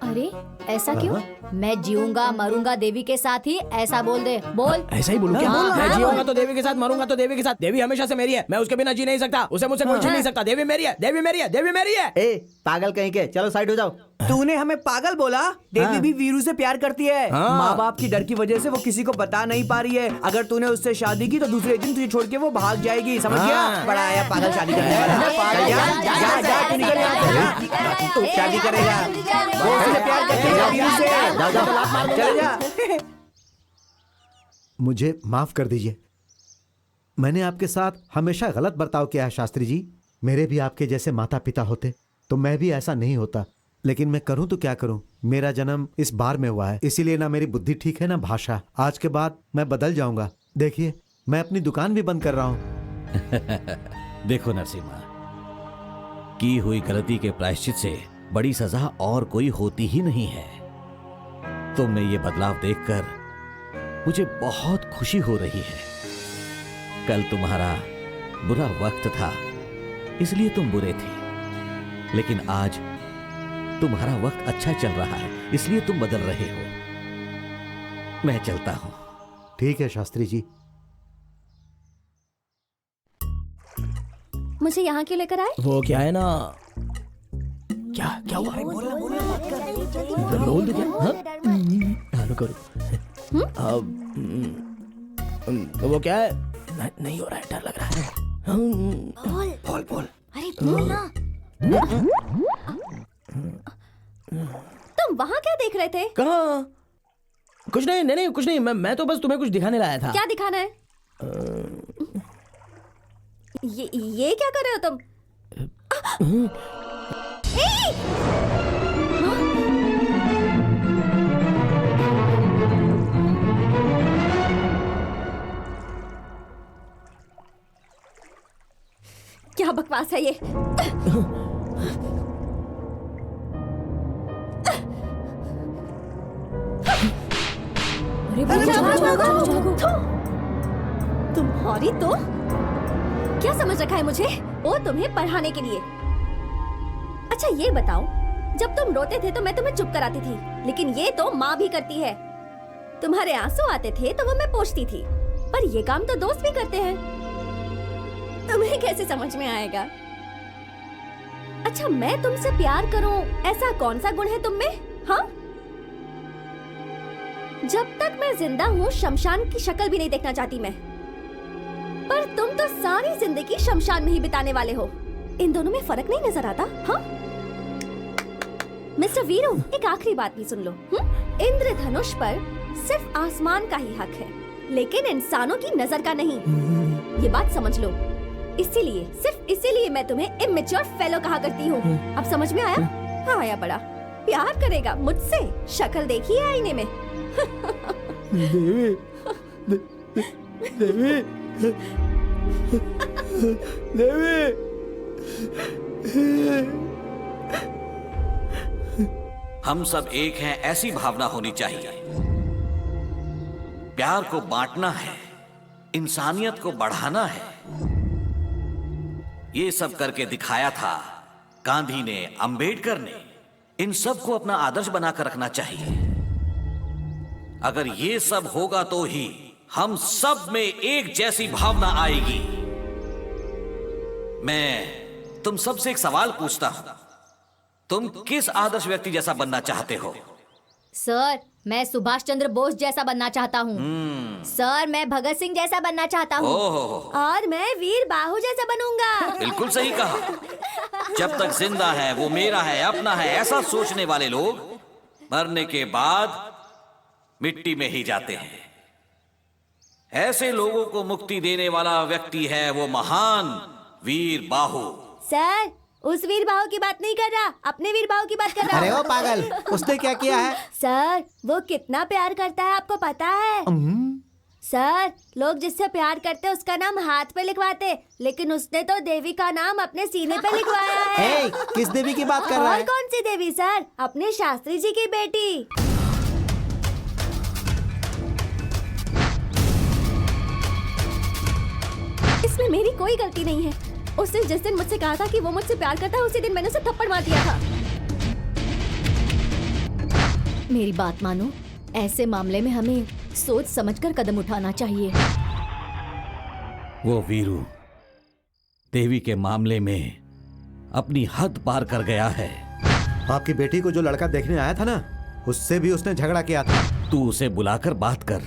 अरे ऐसा क्यों? मैं जीऊंगा मरूंगा देवी के साथ ही, ऐसा बोल दे। बोल। ऐसा ही बोलूं क्या? हाँ, मैं हाँ, जीऊंगा बोल। तो देवी के साथ, मरूंगा तो देवी के साथ। देवी हमेशा से मेरी है, मैं उसके बिना जी नहीं सकता, उसे मुझसे कोई छीन नहीं सकता। देवी मेरी है, देवी मेरी है, देवी मेरी है। ए पागल कहीं के, चलो साइड हो जाओ। तूने हमें पागल बोला? देवी भी वीरू से प्यार करती है। हाँ। माँ बाप की डर की वजह से वो किसी को बता नहीं पा रही है। अगर तूने उससे शादी की तो दूसरे दिन तुझे छोड़ के वो भाग जाएगी, समझ गया? हाँ। बड़ा आया पागल शादी करने वाला। चल जा, जा, जा, तू निकल यहाँ से। तू शादी करेगा, वो उससे प्यार करती है वीरू से। चल जा। मुझे माफ कर दीजिए, मैंने आपके साथ हमेशा गलत बर्ताव किया है शास्त्री जी। मेरे भी आपके जैसे माता पिता होते तो मैं भी ऐसा नहीं होता, लेकिन मैं करूं तो क्या करूं। मेरा जन्म इस बार में हुआ है, इसीलिए ना मेरी बुद्धि ठीक है ना भाषा। आज के बाद मैं बदल जाऊंगा। देखिए मैं अपनी दुकान भी बंद कर रहा हूं। देखो नरसिम्हा, की हुई गलती के प्रायश्चित से बड़ी सजा और कोई होती ही नहीं है। तुम में ये बदलाव देखकर मुझे बहुत खुशी हो रही है। कल तुम्हारा बुरा वक्त था, इसलिए तुम बुरे थे, लेकिन आज तुम्हारा वक्त अच्छा चल रहा है, इसलिए तुम बदल रहे हो। मैं चलता हूं। ठीक है शास्त्री जी। मुझे यहाँ क्यों लेकर आए? वो क्या है ना, क्या क्या हुआ? बोल दो क्या? हाँ? रुको वो क्या है? नहीं हो रहा है, डर लग रहा है। बोल। अरे बोल ना। तुम वहाँ क्या देख रहे थे? कहाँ? कुछ नहीं, कुछ नहीं। मैं तो बस तुम्हें कुछ दिखाने लाया था। क्या दिखाना है? ये क्या कर रहे हो तुम? क्या बकवास है ये? तुम्हारी तो क्या समझ रखा है मुझे? वो तुम्हें पढ़ाने के लिए। अच्छा ये बताओ, जब तुम रोते थे तो मैं तुम्हें चुप कराती थी, लेकिन ये तो माँ भी करती है। तुम्हारे आंसू आते थे तो वो मैं पोंछती थी, पर ये काम तो दोस्त भी करते हैं। तुम्हें कैसे समझ में आएगा? अच्छा मैं तुमसे प्यार करूं, ऐसा कौन सा गुण है तुम में? हाँ? जब तक मैं जिंदा हूँ शमशान की शक्ल भी नहीं देखना चाहती मैं, पर तुम तो सारी जिंदगी शमशान में ही बिताने वाले हो। इन दोनों में फर्क नहीं नजर आता? हाँ? मिस्टर वीरू, एक आखिरी बात भी सुन लो। इंद्रधनुष पर सिर्फ आसमान का ही हक है, लेकिन इंसानों की नजर का नहीं। ये बात समझ लो। इसीलिए, सिर्फ इसीलिए मैं तुम्हें इमेच्योर फेलो कहा करती हूँ। अब समझ में आया? हाँ आया। बड़ा प्यार करेगा मुझसे, शक्ल देखी है आईने में। देवी, देवी, देवी। हम सब एक हैं, ऐसी भावना होनी चाहिए। प्यार को बांटना है, इंसानियत को बढ़ाना है। ये सब करके दिखाया था गांधी ने, अंबेडकर ने। इन सब को अपना आदर्श बनाकर रखना चाहिए। अगर ये सब होगा तो ही हम सब में एक जैसी भावना आएगी। मैं तुम सबसे एक सवाल पूछता हूं, तुम किस आदर्श व्यक्ति जैसा बनना चाहते हो? सर मैं सुभाष चंद्र बोस जैसा बनना चाहता हूँ। सर मैं भगत सिंह जैसा बनना चाहता हूँ। और मैं वीर बाहु जैसा बनूंगा। बिल्कुल सही कहा। जब तक जिंदा है वो मेरा है, अपना है, ऐसा सोचने वाले लोग मरने के बाद मिट्टी में ही जाते हैं। ऐसे लोगों को मुक्ति देने वाला व्यक्ति है वो महान वीर बाहु। सर उस वीर बाहु की बात नहीं कर रहा, अपने वीर बाहु की बात कर रहा। अरे ओ पागल, उसने क्या किया है? सर वो कितना प्यार करता है आपको पता है? सर लोग जिससे प्यार करते उसका नाम हाथ पे लिखवाते, लेकिन उसने तो देवी का नाम अपने सीने पे लिखवाया है। किस देवी की बात कर रहा है? और कौन सी देवी सर? अपने शास्त्री जी की बेटी। उसमें मेरी कोई गलती नहीं है। उसने जिस दिन मुझसे कहा था कि वो मुझसे प्यार करता है, उसी दिन मैंने उसे थप्पड़ मार दिया था। मेरी बात मानो, ऐसे मामले में हमें सोच समझकर कदम उठाना चाहिए। वो वीरू देवी के मामले में अपनी हद पार कर गया है। आपकी बेटी को जो लड़का देखने आया था ना, उससे भी उसने झगड़ा किया था। तू उसे बुलाकर बात कर।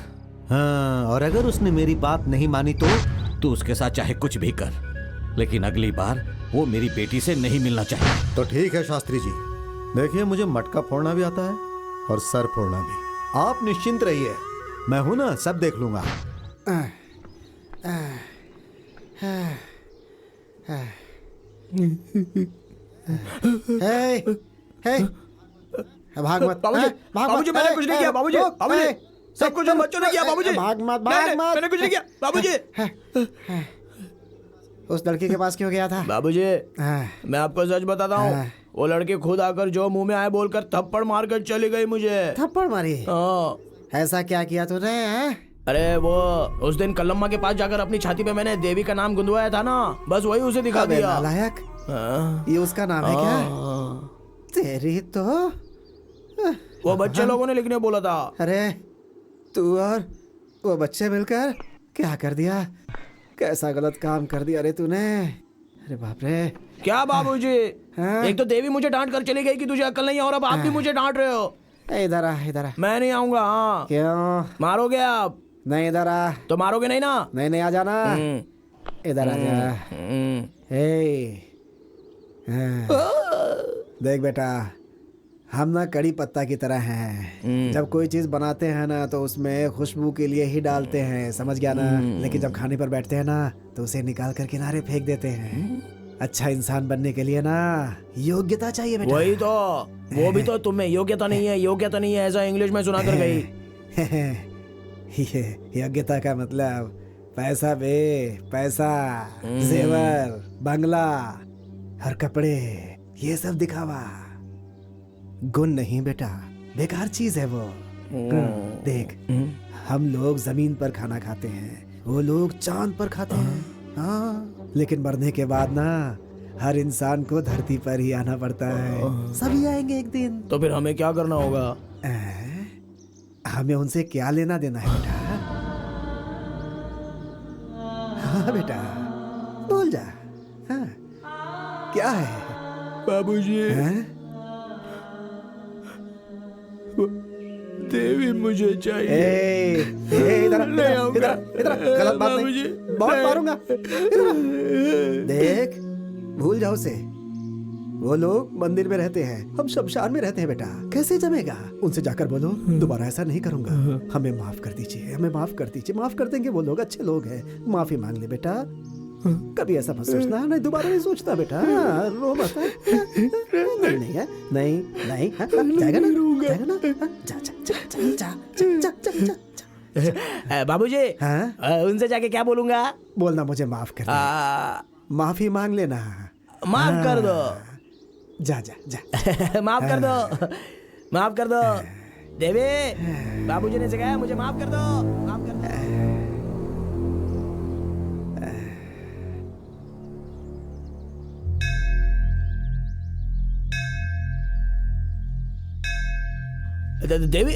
हाँ, और अगर उसने मेरी बात नहीं मानी तो तू उसके साथ चाहे कुछ भी कर, लेकिन अगली बार वो मेरी बेटी से नहीं मिलना चाहिए। तो ठीक है शास्त्री जी, देखिए मुझे मटका फोड़ना भी आता है और सर फोड़ना भी। आप निश्चिंत रहिए, मैं हूं ना, सब देख लूंगा। भाग मत बाबूजी, मैंने कुछ नहीं किया बाबूजी। बाबूजी, सब कुछ उन बच्चों ने किया बाबूजी। भाग मत मैंने कुछ नहीं किया बाबूजी। उस लड़की के पास क्यों गया था? बाबूजी, मैं आपको सच बताता हूँ, वो लड़की खुद आकर जो मुंह में आए बोलकर थप्पड़ मारकर चली गई मुझे। थप्पड़ मारी? ऐसा क्या किया तूने? अरे वो उस दिन कल्लम्मा के पास जाकर अपनी छाती पे मैंने देवी का नाम गुंदवाया था ना, बस वही उसे दिखा दिया। नालायक, ये उसका नाम है क्या? तेरी तो वो बच्चे लोगों ने लिखने बोला था। अरे तू और वो बच्चे मिलकर क्या कर दिया? कैसा गलत काम कर दिया रे तूने? अरे बाप रे। क्या बाबूजी, एक तो देवी मुझे डांट कर चली गई कि तुझे अक्ल नहीं है, और अब आप भी मुझे डांट रहे हो। इधर आ, इधर आ। मैं नहीं आऊंगा। हाँ, क्यों? मारोगे आप? नहीं, इधर आ। तो मारोगे नहीं ना? नहीं नहीं, आ जाना, इधर आ जा। देख बेटा, हम ना कड़ी पत्ता की तरह हैं। जब कोई चीज बनाते हैं ना तो उसमें खुशबू के लिए ही डालते हैं, समझ गया ना? लेकिन जब खाने पर बैठते हैं ना तो उसे निकाल कर किनारे फेंक देते हैं। अच्छा इंसान बनने के लिए ना योग्यता चाहिए बेटा। वही तो, वो भी तो तुम्हें योग्यता नहीं है, योग्यता नहीं है, ऐसा इंग्लिश में सुना कर गई। ये योग्यता का मतलब पैसा बे, पैसा, जेवर, बंगला और कपड़े, ये सब दिखावा। गुण नहीं बेटा, बेकार चीज है वो। देख, हम लोग जमीन पर खाना खाते हैं, वो लोग चांद पर खाते हैं। हाँ, लेकिन मरने के बाद ना हर इंसान को धरती पर ही आना पड़ता है। सभी आएंगे एक दिन। तो फिर हमें क्या करना होगा? हमें उनसे क्या लेना देना है बेटा? हाँ बेटा, बोल जा। हाँ, क्या है बाबूजी? देवी मुझे चाहिए। इधर गलत बात नहीं, बहुत मारूंगा। देख, भूल जाओ उसे। वो लोग मंदिर में रहते हैं, हम शमशान में रहते हैं बेटा। कैसे जमेगा? उनसे जाकर बोलो दोबारा ऐसा नहीं करूंगा, हमें माफ कर दीजिए, हमें माफ कर दीजिए। माफ कर देंगे, वो लोग अच्छे लोग हैं। माफी मांग ले बेटा, कभी ऐसा मत सोचना। नहीं, दोबारा नहीं सोचना बेटा, रो मत। नहीं है, नहीं नहीं, जाएगा ना, जाएगा ना। जा जा जा जा जा जा जा। बाबूजी, उनसे जाके क्या बोलूंगा? बोलना मुझे माफ कर दे, माफी मांग लेना। माफ कर दो। जा जा जा। माफ कर दो, माफ कर दो। देवी, बाबूजी ने सिखाया, मुझे माफ कर दो, माफ कर दो। देवी,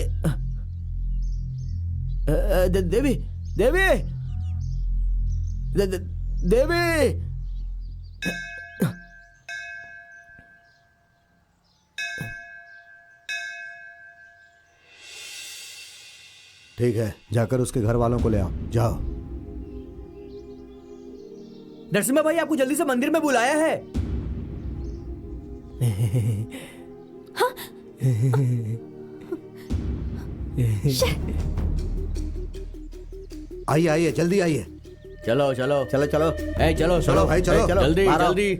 देवी, देवी, देवी। ठीक है, जाकर उसके घर वालों को ले आओ, जाओ। नरसिम्हा भाई आपको जल्दी से मंदिर में बुलाया है। आइए आइए, जल्दी आइए। चलो चलो चलो चलो, चलो चलो भाई, चलो जल्दी जल्दी,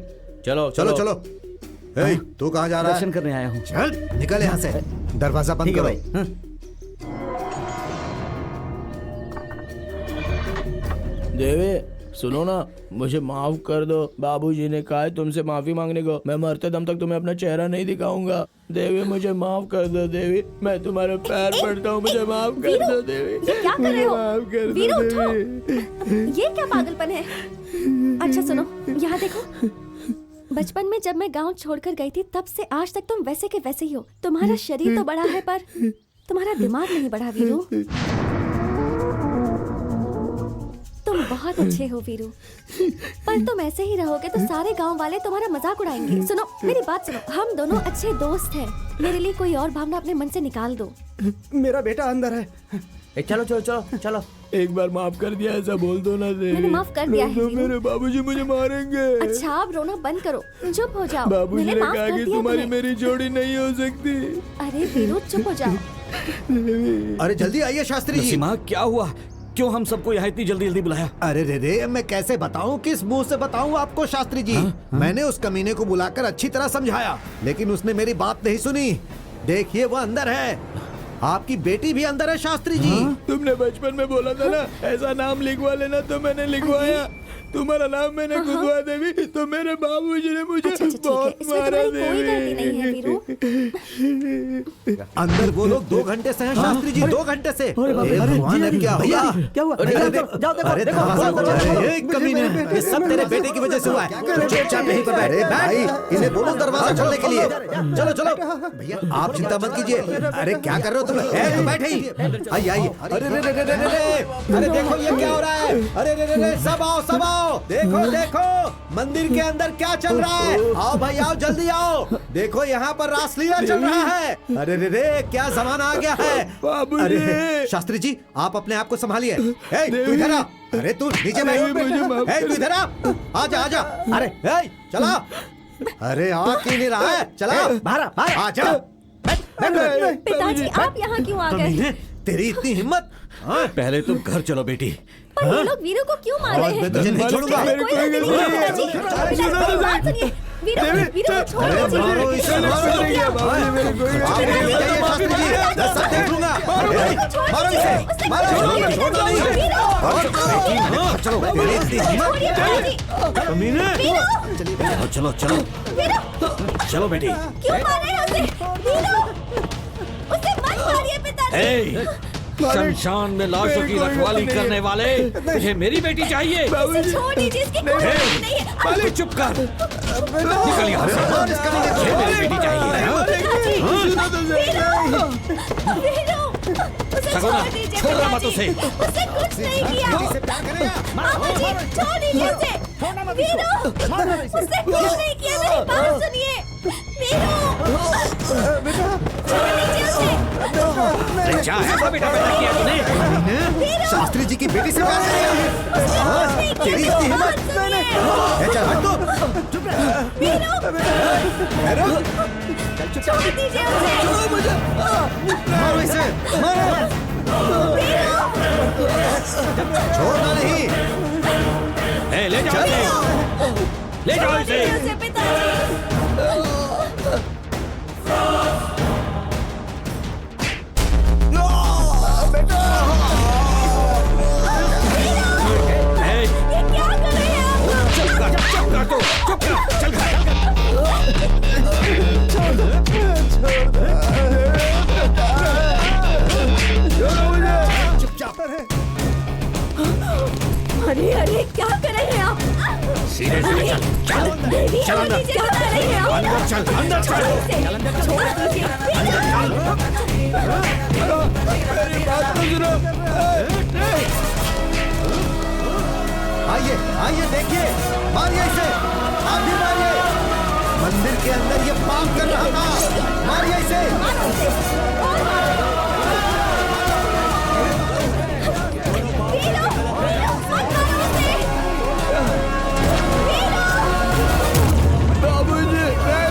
चलो चलो चलो। तू कहाँ जा रहा है? दर्शन करने आया हूँ। चल निकल यहाँ से, दरवाजा बंद करो। भाई। देवी, सुनो ना, मुझे माफ कर दो। बाबूजी ने कहा है तुमसे माफी मांगने को। मैं मरते दम तक तुम्हें अपना चेहरा नहीं दिखाऊंगा। देवी मुझे माफ कर दो देवी, मैं तुम्हारे पैर पड़ता हूँ, मुझे माफ कर दो देवी। ये क्या कर रहे हो? माफ कर दो वीरू, उठो। देवी। ये क्या पागलपन है? अच्छा सुनो, यहाँ देखो। बचपन में जब मैं गांव छोड़कर गई थी तब से आज तक तुम वैसे के वैसे ही हो। तुम्हारा शरीर तो बड़ा है पर तुम्हारा दिमाग नहीं बढ़ा वीरू। तुम बहुत अच्छे हो वीरू, पर तुम ऐसे ही रहोगे तो सारे गांव वाले तुम्हारा मजाक उड़ाएंगे। सुनो मेरी बात सुनो, हम दोनों अच्छे दोस्त हैं। मेरे लिए कोई और भावना अपने मन से निकाल दो। मेरा बेटा अंदर है। चलो चलो चलो चलो। एक बार माफ कर दिया ऐसा बोल दो ना देवी। मैंने माफ कर दिया है वीरू। मेरे बाबूजी मुझे मारेंगे। अच्छा अब रोना बंद करो, चुप हो जाओ। बाबूजी मैंने ने माफ कहा कर कि दिया तुम्हारी तुम्हें। मेरी जोड़ी नहीं हो सकती। अरे वीरू चुप हो जाओ। अरे जल्दी आइए शास्त्री जी। नरसिम्हा, क्या हुआ? क्यों हम सबको यहाँ इतनी जल्दी जल्दी बुलाया? अरे रे मैं कैसे बताऊं, किस मुंह से बताऊं आपको शास्त्री जी। मैंने उस कमीने को बुलाकर अच्छी तरह समझाया, लेकिन उसने मेरी बात नहीं सुनी। देखिए वो अंदर है, आपकी बेटी भी अंदर है शास्त्री जी। तुमने बचपन में बोला था ना ऐसा नाम लिखवा लेना, तो मैंने लिखवाया। तुम्हारा नाम मैंने खुदवा देवी, तो मेरे बाबूजी ने मुझे अच्छा, ठीक है, बहुत इसमें मारा तुम्हारी कोई गलती नहीं है वीरू। अंदर वो लोग 2 घंटे से हैं शास्त्री जी, 2 घंटे से। अरे बाप रे, हे भगवान, अब क्या भैया, हुआ? क्या हुआ? अरे जाओ, देखो, जाओ, देखो, अरे देखो, अरे कमीने, ये सब तेरे बेटे की वजह से हुआ है। चुपचाप यहीं पर बैठ। भाई इन्हें बोलो दरवाजा खोलने के लिए। चलो चलो भैया, आप चिंता मत कीजिए। अरे क्या कर रहे हो तुम? तो बैठे ही। आइए आइए। अरे रे रे रे रे रे, अरे देखो ये क्या हो रहा है। अरे रे रे रे, सब आओ सब आओ। देखो देखो मंदिर के अंदर क्या चल रहा है। आओ भाई आओ, जल्दी आओ। देखो यहाँ पर रासलीला चल रहा है। अरे रे रे, क्या जमाना आ गया है। अरे शास्त्री जी, आप अपने आप को संभालिए। तू इधर आ। अरे तू नीचे बैठ। तू इधर आ। आजा आजा। अरे चला। अरे आ क्यों नहीं रहा है? चला बाहर बाहर आजा। पिताजी आप यहाँ क्यों आ गए? तेरी इतनी हिम्मत। पहले तुम घर चलो बेटी। पर ये लोग वीरू को क्यों मार रहे हैं? मैं तुझे नहीं छोड़ूंगा। कोई गलती नहीं है पिताजी। पिताजी बात सुनिए। वीरू वीरू को छोड़ दीजिए। मारो इसे, मारो। आप ले जाइए शास्त्री जी, सब देख लूंगा। मारो इसे, मारो। छोड़ना नहीं। चलो तेरी इतनी हिम्मत। कमीने। चलो चलो चलो चलो बेटी। क्यों मार रहे हैं उसे? वीरू उसे मत मारिए पिताजी। शमशान में लाशों की रखवाली करने वाले, तुझे मेरी बेटी चाहिए? उसे छोड़ दीजिए, इसकी कोई गलती नहीं है। पहले चुप कर। निकल यहाँ से। मुझे मेरी बेटी चाहिए। छोड़ो मत उसे। उसने कुछ नहीं किया। मामा जी छोड़ दीजिए उसे। वीरू उसने कुछ नहीं किया, मेरी बात सुनिए। वीरू छोड़ दीजिए उसे। क्या ऐसा बेटा पैदा किया तूने? शास्त्री जी की बेटी से प्यार करेगा? तेरी इतनी हिम्मत। चल हट तू। चुप रह। छोड़ दीजिए उसे। मारो इसे, मारो। छोड़ना नहीं। ले जाओ इसे। ले जाओ इसे। उसे पिताजी। ये क्या कर रहे हैं आप? चुप कर तो, चुप कर, चल अरे अरे क्या कर रहे हैं आप? सीधे सीधे चल, चल, देवी चल अंदर। क्या कर रहे हैं आप? अंदर चल, अंदर चल। छोड़ दीजिए। आइए आइए, देखिए, मारिए इसे। आप भी मारिए। मंदिर के अंदर ये पाप कर रहा था। मारिए इसे।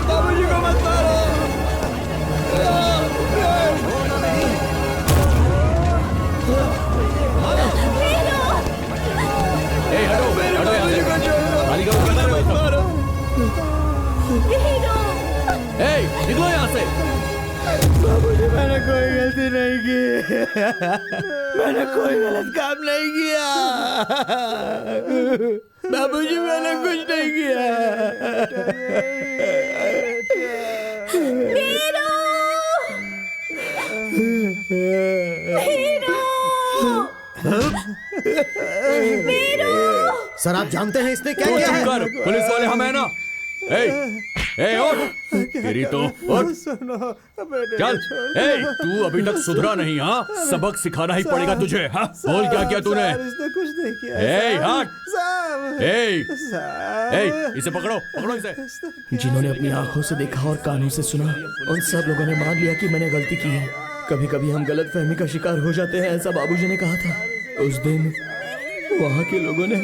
बाबूजी को मत मारो। निकलो यहाँ से। बाबूजी मैंने कोई गलती नहीं की। मैंने कोई गलत काम नहीं किया। बाबूजी मैंने कुछ नहीं किया। सर आप जानते हैं इसने क्या तू किया चुप है? कर, पुलिस वाले हम है ना। ए उठ, तेरी तो उठ, चल। तू अभी तक सुधरा नहीं। हाँ, सबक सिखाना ही पड़ेगा तुझे। हाँ, बोल क्या किया तूने? इसने कुछ नहीं किया। हट। इसे पकड़ो, पकड़ो इसे। जिन्होंने अपनी आंखों से देखा और कानों से सुना, उन सब लोगों ने मान लिया कि मैंने गलती की है। कभी कभी हम गलत फहमी का शिकार हो जाते हैं, ऐसा बाबूजी ने कहा था। उस दिन वहाँ के लोगों ने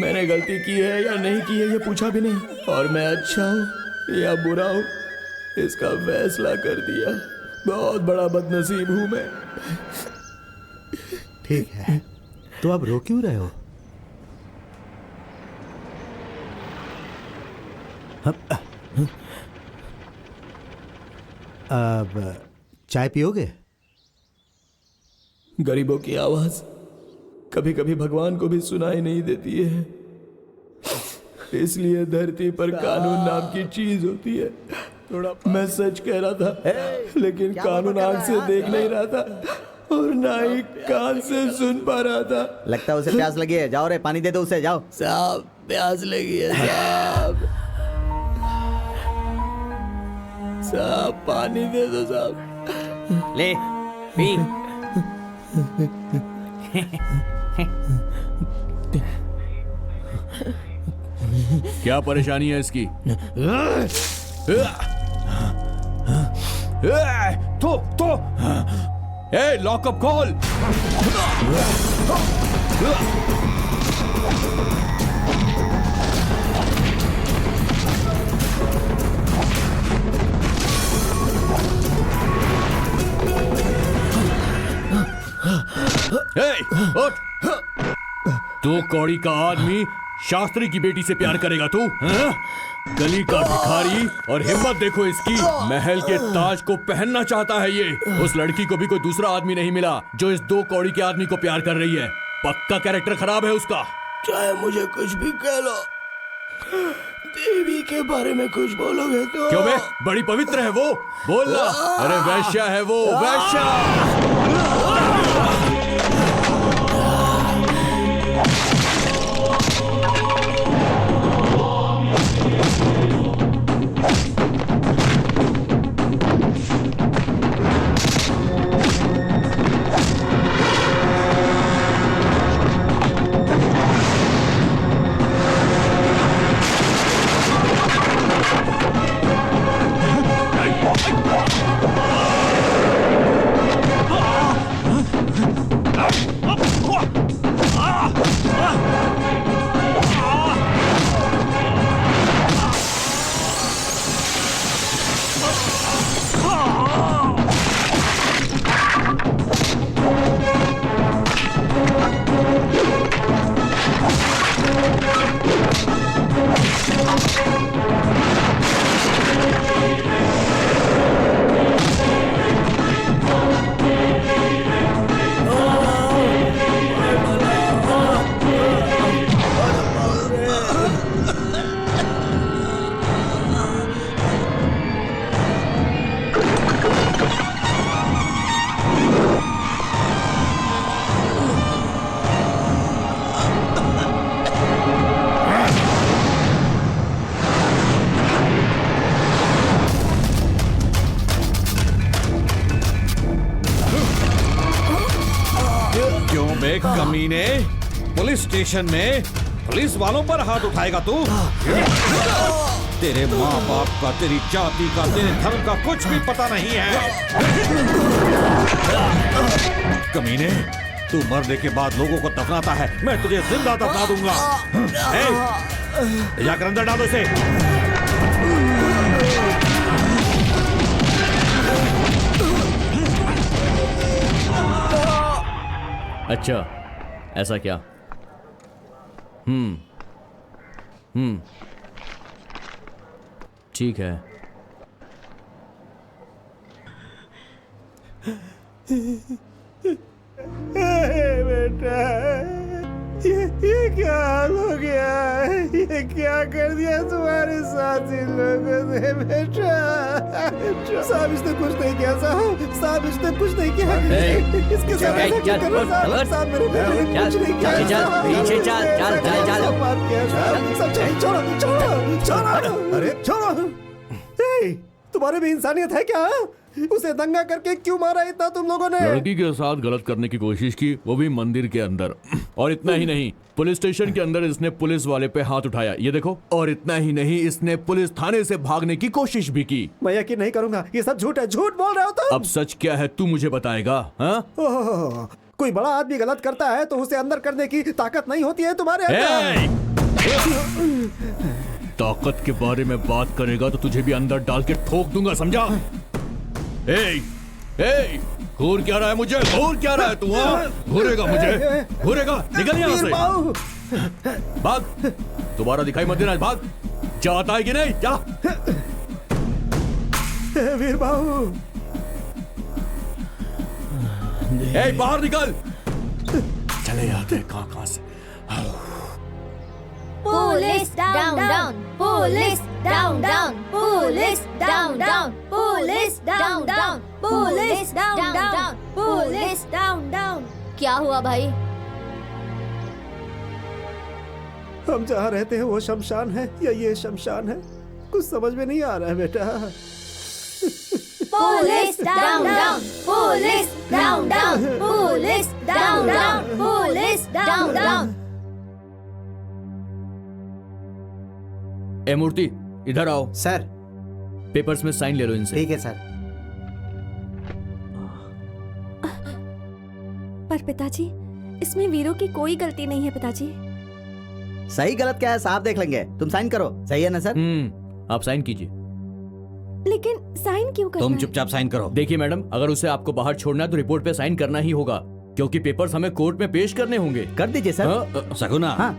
मैंने गलती की है या नहीं की है ये पूछा भी नहीं, और मैं अच्छा हूँ या बुरा हूँ इसका फैसला कर दिया। बहुत बड़ा बदनसीब हूँ मैं। ठीक है, तो अब रो क्यों रहे हो? अब चाय पियोगे? गरीबों की आवाज कभी कभी भगवान को भी सुनाई नहीं देती है, इसलिए धरती पर कानून नाम की चीज होती है। थोड़ा मैं सच कह रहा था, लेकिन कानून आंख से देख नहीं रहा था और ना ही कान से सुन पा रहा था। लगता है उसे प्यास लगी है। जाओ रे, पानी दे दो उसे, जाओ। साहब प्यास लगी है साहब। साहब पानी दे दो साहब। ले पी। क्या परेशानी है इसकी? तो लॉकअप कॉल। उठ। तू कौड़ी का आदमी शास्त्री की बेटी से प्यार करेगा तू? गली का भिखारी, और हिम्मत देखो इसकी, महल के ताज को पहनना चाहता है ये। उस लड़की को भी कोई दूसरा आदमी नहीं मिला जो इस 2 कौड़ी के आदमी को प्यार कर रही है। पक्का कैरेक्टर खराब है उसका। चाहे मुझे कुछ भी कह लो, देवी के बारे में कुछ बोलोगे तो। क्यों बे? बड़ी पवित्र है वो, बोलना। अरे वैश्या है वो, वैश्या। कमीने, पुलिस स्टेशन में पुलिस वालों पर हाथ उठाएगा तू? तेरे माँ बाप का, तेरी जाति का, तेरे धर्म का कुछ भी पता नहीं है। कमीने, तू मरने के बाद लोगों को दफनाता है, मैं तुझे जिंदा दफना दूंगा। जाकर अंदर डालो इसे। अच्छा, ऐसा क्या? ठीक है। बेटा, ये क्या हाल हो गया है? ये क्या कर दिया तुम्हारे साथ इन लोगों ने बेटा? साहब इसने कुछ नहीं किया साहब इसने कुछ नहीं किया। इसके साथ ऐसा क्यों कर रहे हो साहब? मेरे बेटे ने कुछ नहीं किया। छोड़ो। अरे छोड़ो, तुम्हारे भी इंसानियत है क्या? उसे दंगा करके क्यों मारा इतना तुम लोगों ने? लड़की के साथ गलत करने की कोशिश की, वो भी मंदिर के अंदर। और इतना ही नहीं, पुलिस स्टेशन के अंदर इसने पुलिस वाले पे हाथ उठाया, ये देखो। और इतना ही नहीं, इसने पुलिस थाने से भागने की कोशिश भी की। मैं यकीन नहीं करूंगा, ये सब झूठ है। झूठ बोल रहे हो तुम। अब सच क्या है तू मुझे बताएगा? हाँ? कोई बड़ा आदमी गलत करता है तो उसे अंदर करने की ताकत नहीं होती है तुम्हारे अंदर। ताकत के बारे में बात करेगा तो तुझे भी अंदर डाल के ठोक दूंगा, समझा? घूर क्या रहा है मुझे? घूर क्या रहा है तू? घूरेगा मुझे? घूरेगा? निकल यहाँ से। भाग, दोबारा दिखाई मत देना। भाग, जाता है कि नहीं? जा। वीर बाबू, बाहर निकल। चले जाते कहाँ से। Police down down, police down down, police down down, police down down, police down down, police down down. क्या हुआ भाई? हम जहाँ रहते हैं वो शमशान है या ये शमशान है? कुछ समझ में नहीं आ रहा है बेटा। Police down down, police down down, police down down, police down down. ए मूर्ति, इधर आओ। सर, पेपर्स में साइन ले लो इनसे। ठीक है सर। पर पिताजी, इसमें वीरू की कोई गलती नहीं है पिताजी। सही गलत क्या है साहब देख लेंगे, तुम साइन करो। सही है ना सर? आप साइन कीजिए। लेकिन साइन क्यों करना तुम है? चुपचाप साइन करो। देखिए मैडम, अगर उसे आपको बाहर छोड़ना है तो रिपोर्ट पे साइन करना ही होगा, क्योंकि पेपर्स हमें कोर्ट में पेश करने होंगे। कर दीजिए सर। सगुना, हाँ।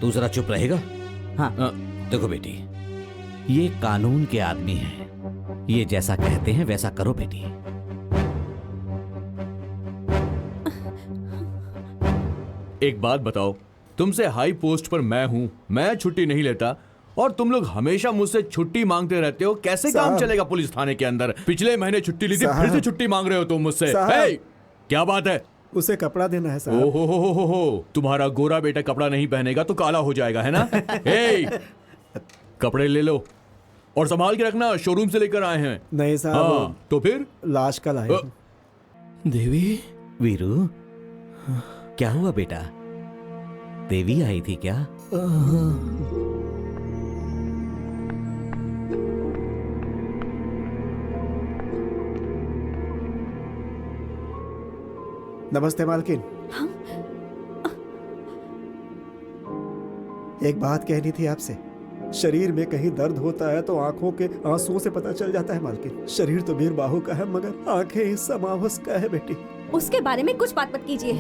तू जरा चुप रहेगा? हाँ। देखो बेटी, ये कानून के आदमी हैं, ये जैसा कहते हैं वैसा करो बेटी। एक बात बताओ, तुमसे हाई पोस्ट पर मैं हूं, मैं छुट्टी नहीं लेता और तुम लोग हमेशा मुझसे छुट्टी मांगते रहते हो। कैसे काम चलेगा पुलिस थाने के अंदर? पिछले महीने छुट्टी ली थी, फिर से छुट्टी मांग रहे हो तुम मुझसे। क्या बात है? उसे कपड़ा देना है साहब। ओहो, तुम्हारा गोरा बेटा कपड़ा नहीं पहनेगा तो काला हो जाएगा, है ना? कपड़े ले लो और संभाल के रखना, शोरूम से लेकर आए हैं। नहीं साहब। हाँ, तो फिर लाश का लाए। देवी। वीरू, क्या हुआ बेटा? देवी आई थी क्या? नमस्ते मालकिन। एक बात कहनी थी आपसे। शरीर में कहीं दर्द होता है तो आंखों के आंसुओं से पता चल जाता है मालकिन। शरीर तो वीर बाहु का है मगर आंखें इस समावस का है बेटी। उसके बारे में कुछ बात मत कीजिए।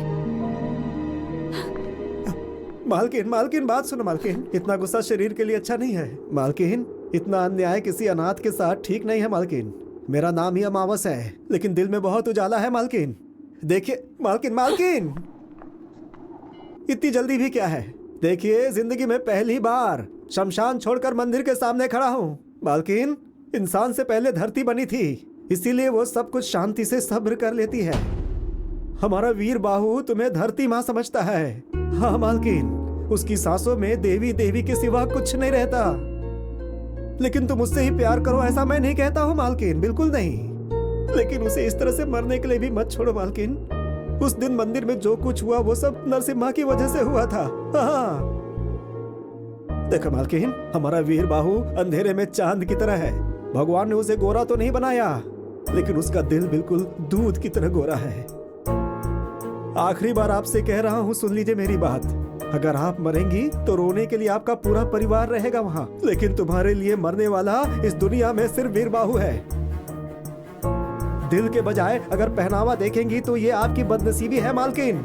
मालकिन बात सुनो मालकिन। इतना गुस्सा शरीर के लिए अच्छा नहीं है मालकिन। इतना अन्याय किसी अनाथ के साथ ठीक नहीं है मालकिन। मेरा नाम ही अमावस है लेकिन दिल में बहुत उजाला है मालकिन। देखिए मालकिन इतनी जल्दी भी क्या है? देखिए, जिंदगी में पहली बार शमशान छोड़कर मंदिर के सामने खड़ा हूँ मालकिन। इंसान से पहले धरती बनी थी, इसीलिए वो सब कुछ शांति से सब्र कर लेती है। हमारा वीर बाहु तुम्हें धरती माँ समझता है। हाँ मालकिन, उसकी सांसों में देवी देवी के सिवा कुछ नहीं रहता। लेकिन तुम उससे ही प्यार करो ऐसा मैं नहीं कहता हूँ मालकिन, बिल्कुल नहीं। लेकिन उसे इस तरह से मरने के लिए भी मत छोड़ो मालकिन। उस दिन मंदिर में जो कुछ हुआ वो सब नरसिम्हा की वजह से हुआ था। हाँ देखो मालकिन, हमारा वीर बाहु अंधेरे में चांद की तरह है। भगवान ने उसे गोरा तो नहीं बनाया लेकिन उसका दिल बिल्कुल दूध की तरह गोरा है। आखिरी बार आपसे कह रहा हूँ, सुन लीजिए मेरी बात। अगर आप मरेंगी तो रोने के लिए आपका पूरा परिवार रहेगा वहाँ, लेकिन तुम्हारे लिए मरने वाला इस दुनिया में सिर्फ वीर बाहु है। दिल के बजाय अगर पहनावा देखेंगी तो ये आपकी बदनसीबी है मालकिन।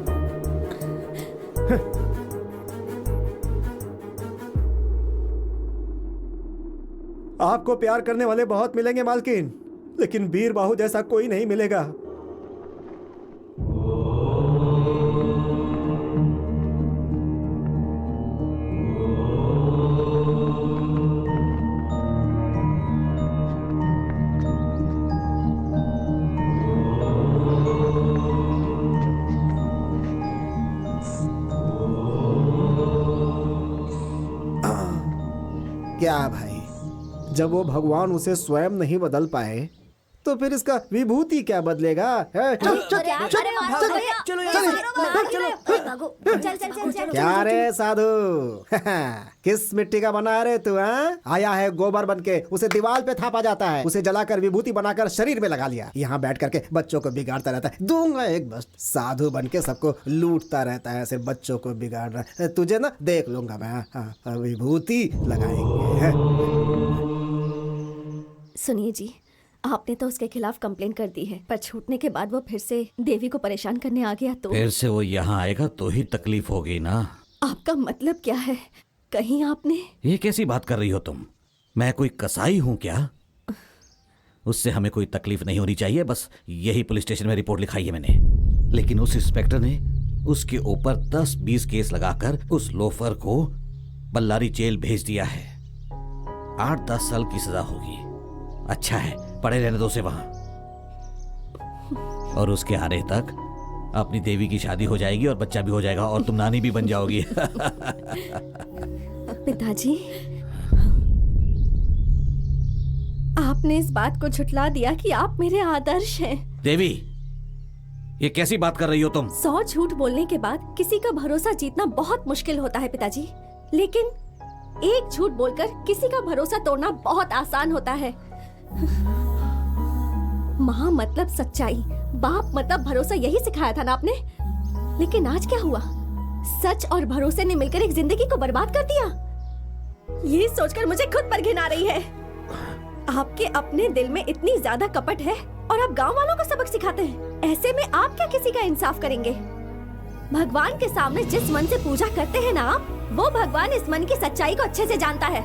आपको प्यार करने वाले बहुत मिलेंगे मालकिन, लेकिन वीर बाहु जैसा कोई नहीं मिलेगा। क्या भाई, जब वो भगवान उसे स्वयं नहीं बदल पाए तो फिर इसका विभूति क्या बदलेगा? क्या रे साधु, किस मिट्टी का बना रे तू? आया है गोबर बन के, उसे दीवार पे थापा जाता है, उसे जलाकर विभूति बनाकर शरीर में लगा लिया। यहाँ बैठ करके बच्चों को बिगाड़ता रहता है। दूंगा एक बस। साधु बन के सबको लूटता रहता है, सिर्फ बच्चों को बिगाड़ रहा है। तुझे ना देख लूंगा मैं, विभूति लगाएंगे। सुनिए जी, आपने तो उसके खिलाफ कंप्लेन कर दी है, पर छूटने के बाद वो फिर से देवी को परेशान करने आ गया तो फिर से वो यहाँ आएगा तो ही तकलीफ होगी ना। आपका मतलब क्या है? कहीं आपने... ये कैसी बात कर रही हो तुम? मैं कोई कसाई हूँ क्या? उससे हमें कोई तकलीफ नहीं होनी चाहिए, बस यही पुलिस स्टेशन में रिपोर्ट लिखाई है मैंने। लेकिन उस इंस्पेक्टर ने उसके ऊपर 10-20 केस लगाकर उस लोफर को बल्लारी जेल भेज दिया है। 8-10 साल की सजा होगी। अच्छा है, पड़े रहने दो उसे वहां, और उसके आने तक अपनी देवी की शादी हो जाएगी और बच्चा भी हो जाएगा और तुम नानी भी बन जाओगी। पिताजी, आपने इस बात को झुठला दिया कि आप मेरे आदर्श हैं। देवी, ये कैसी बात कर रही हो तुम? 100 झूठ बोलने के बाद किसी का भरोसा जीतना बहुत मुश्किल होता है पिताजी, लेकिन एक झूठ बोलकर किसी का भरोसा तोड़ना बहुत आसान होता है। माँ मतलब सच्चाई, बाप मतलब भरोसा, यही सिखाया था ना आपने। लेकिन आज क्या हुआ? सच और भरोसे ने मिलकर एक जिंदगी को बर्बाद कर दिया। ये सोचकर मुझे खुद पर घिन आ रही है। आपके अपने दिल में इतनी ज्यादा कपट है और आप गांव वालों को सबक सिखाते हैं। ऐसे में आप क्या किसी का इंसाफ करेंगे? भगवान के सामने जिस मन से पूजा करते हैं ना आप, वो भगवान इस मन की सच्चाई को अच्छे से जानता है।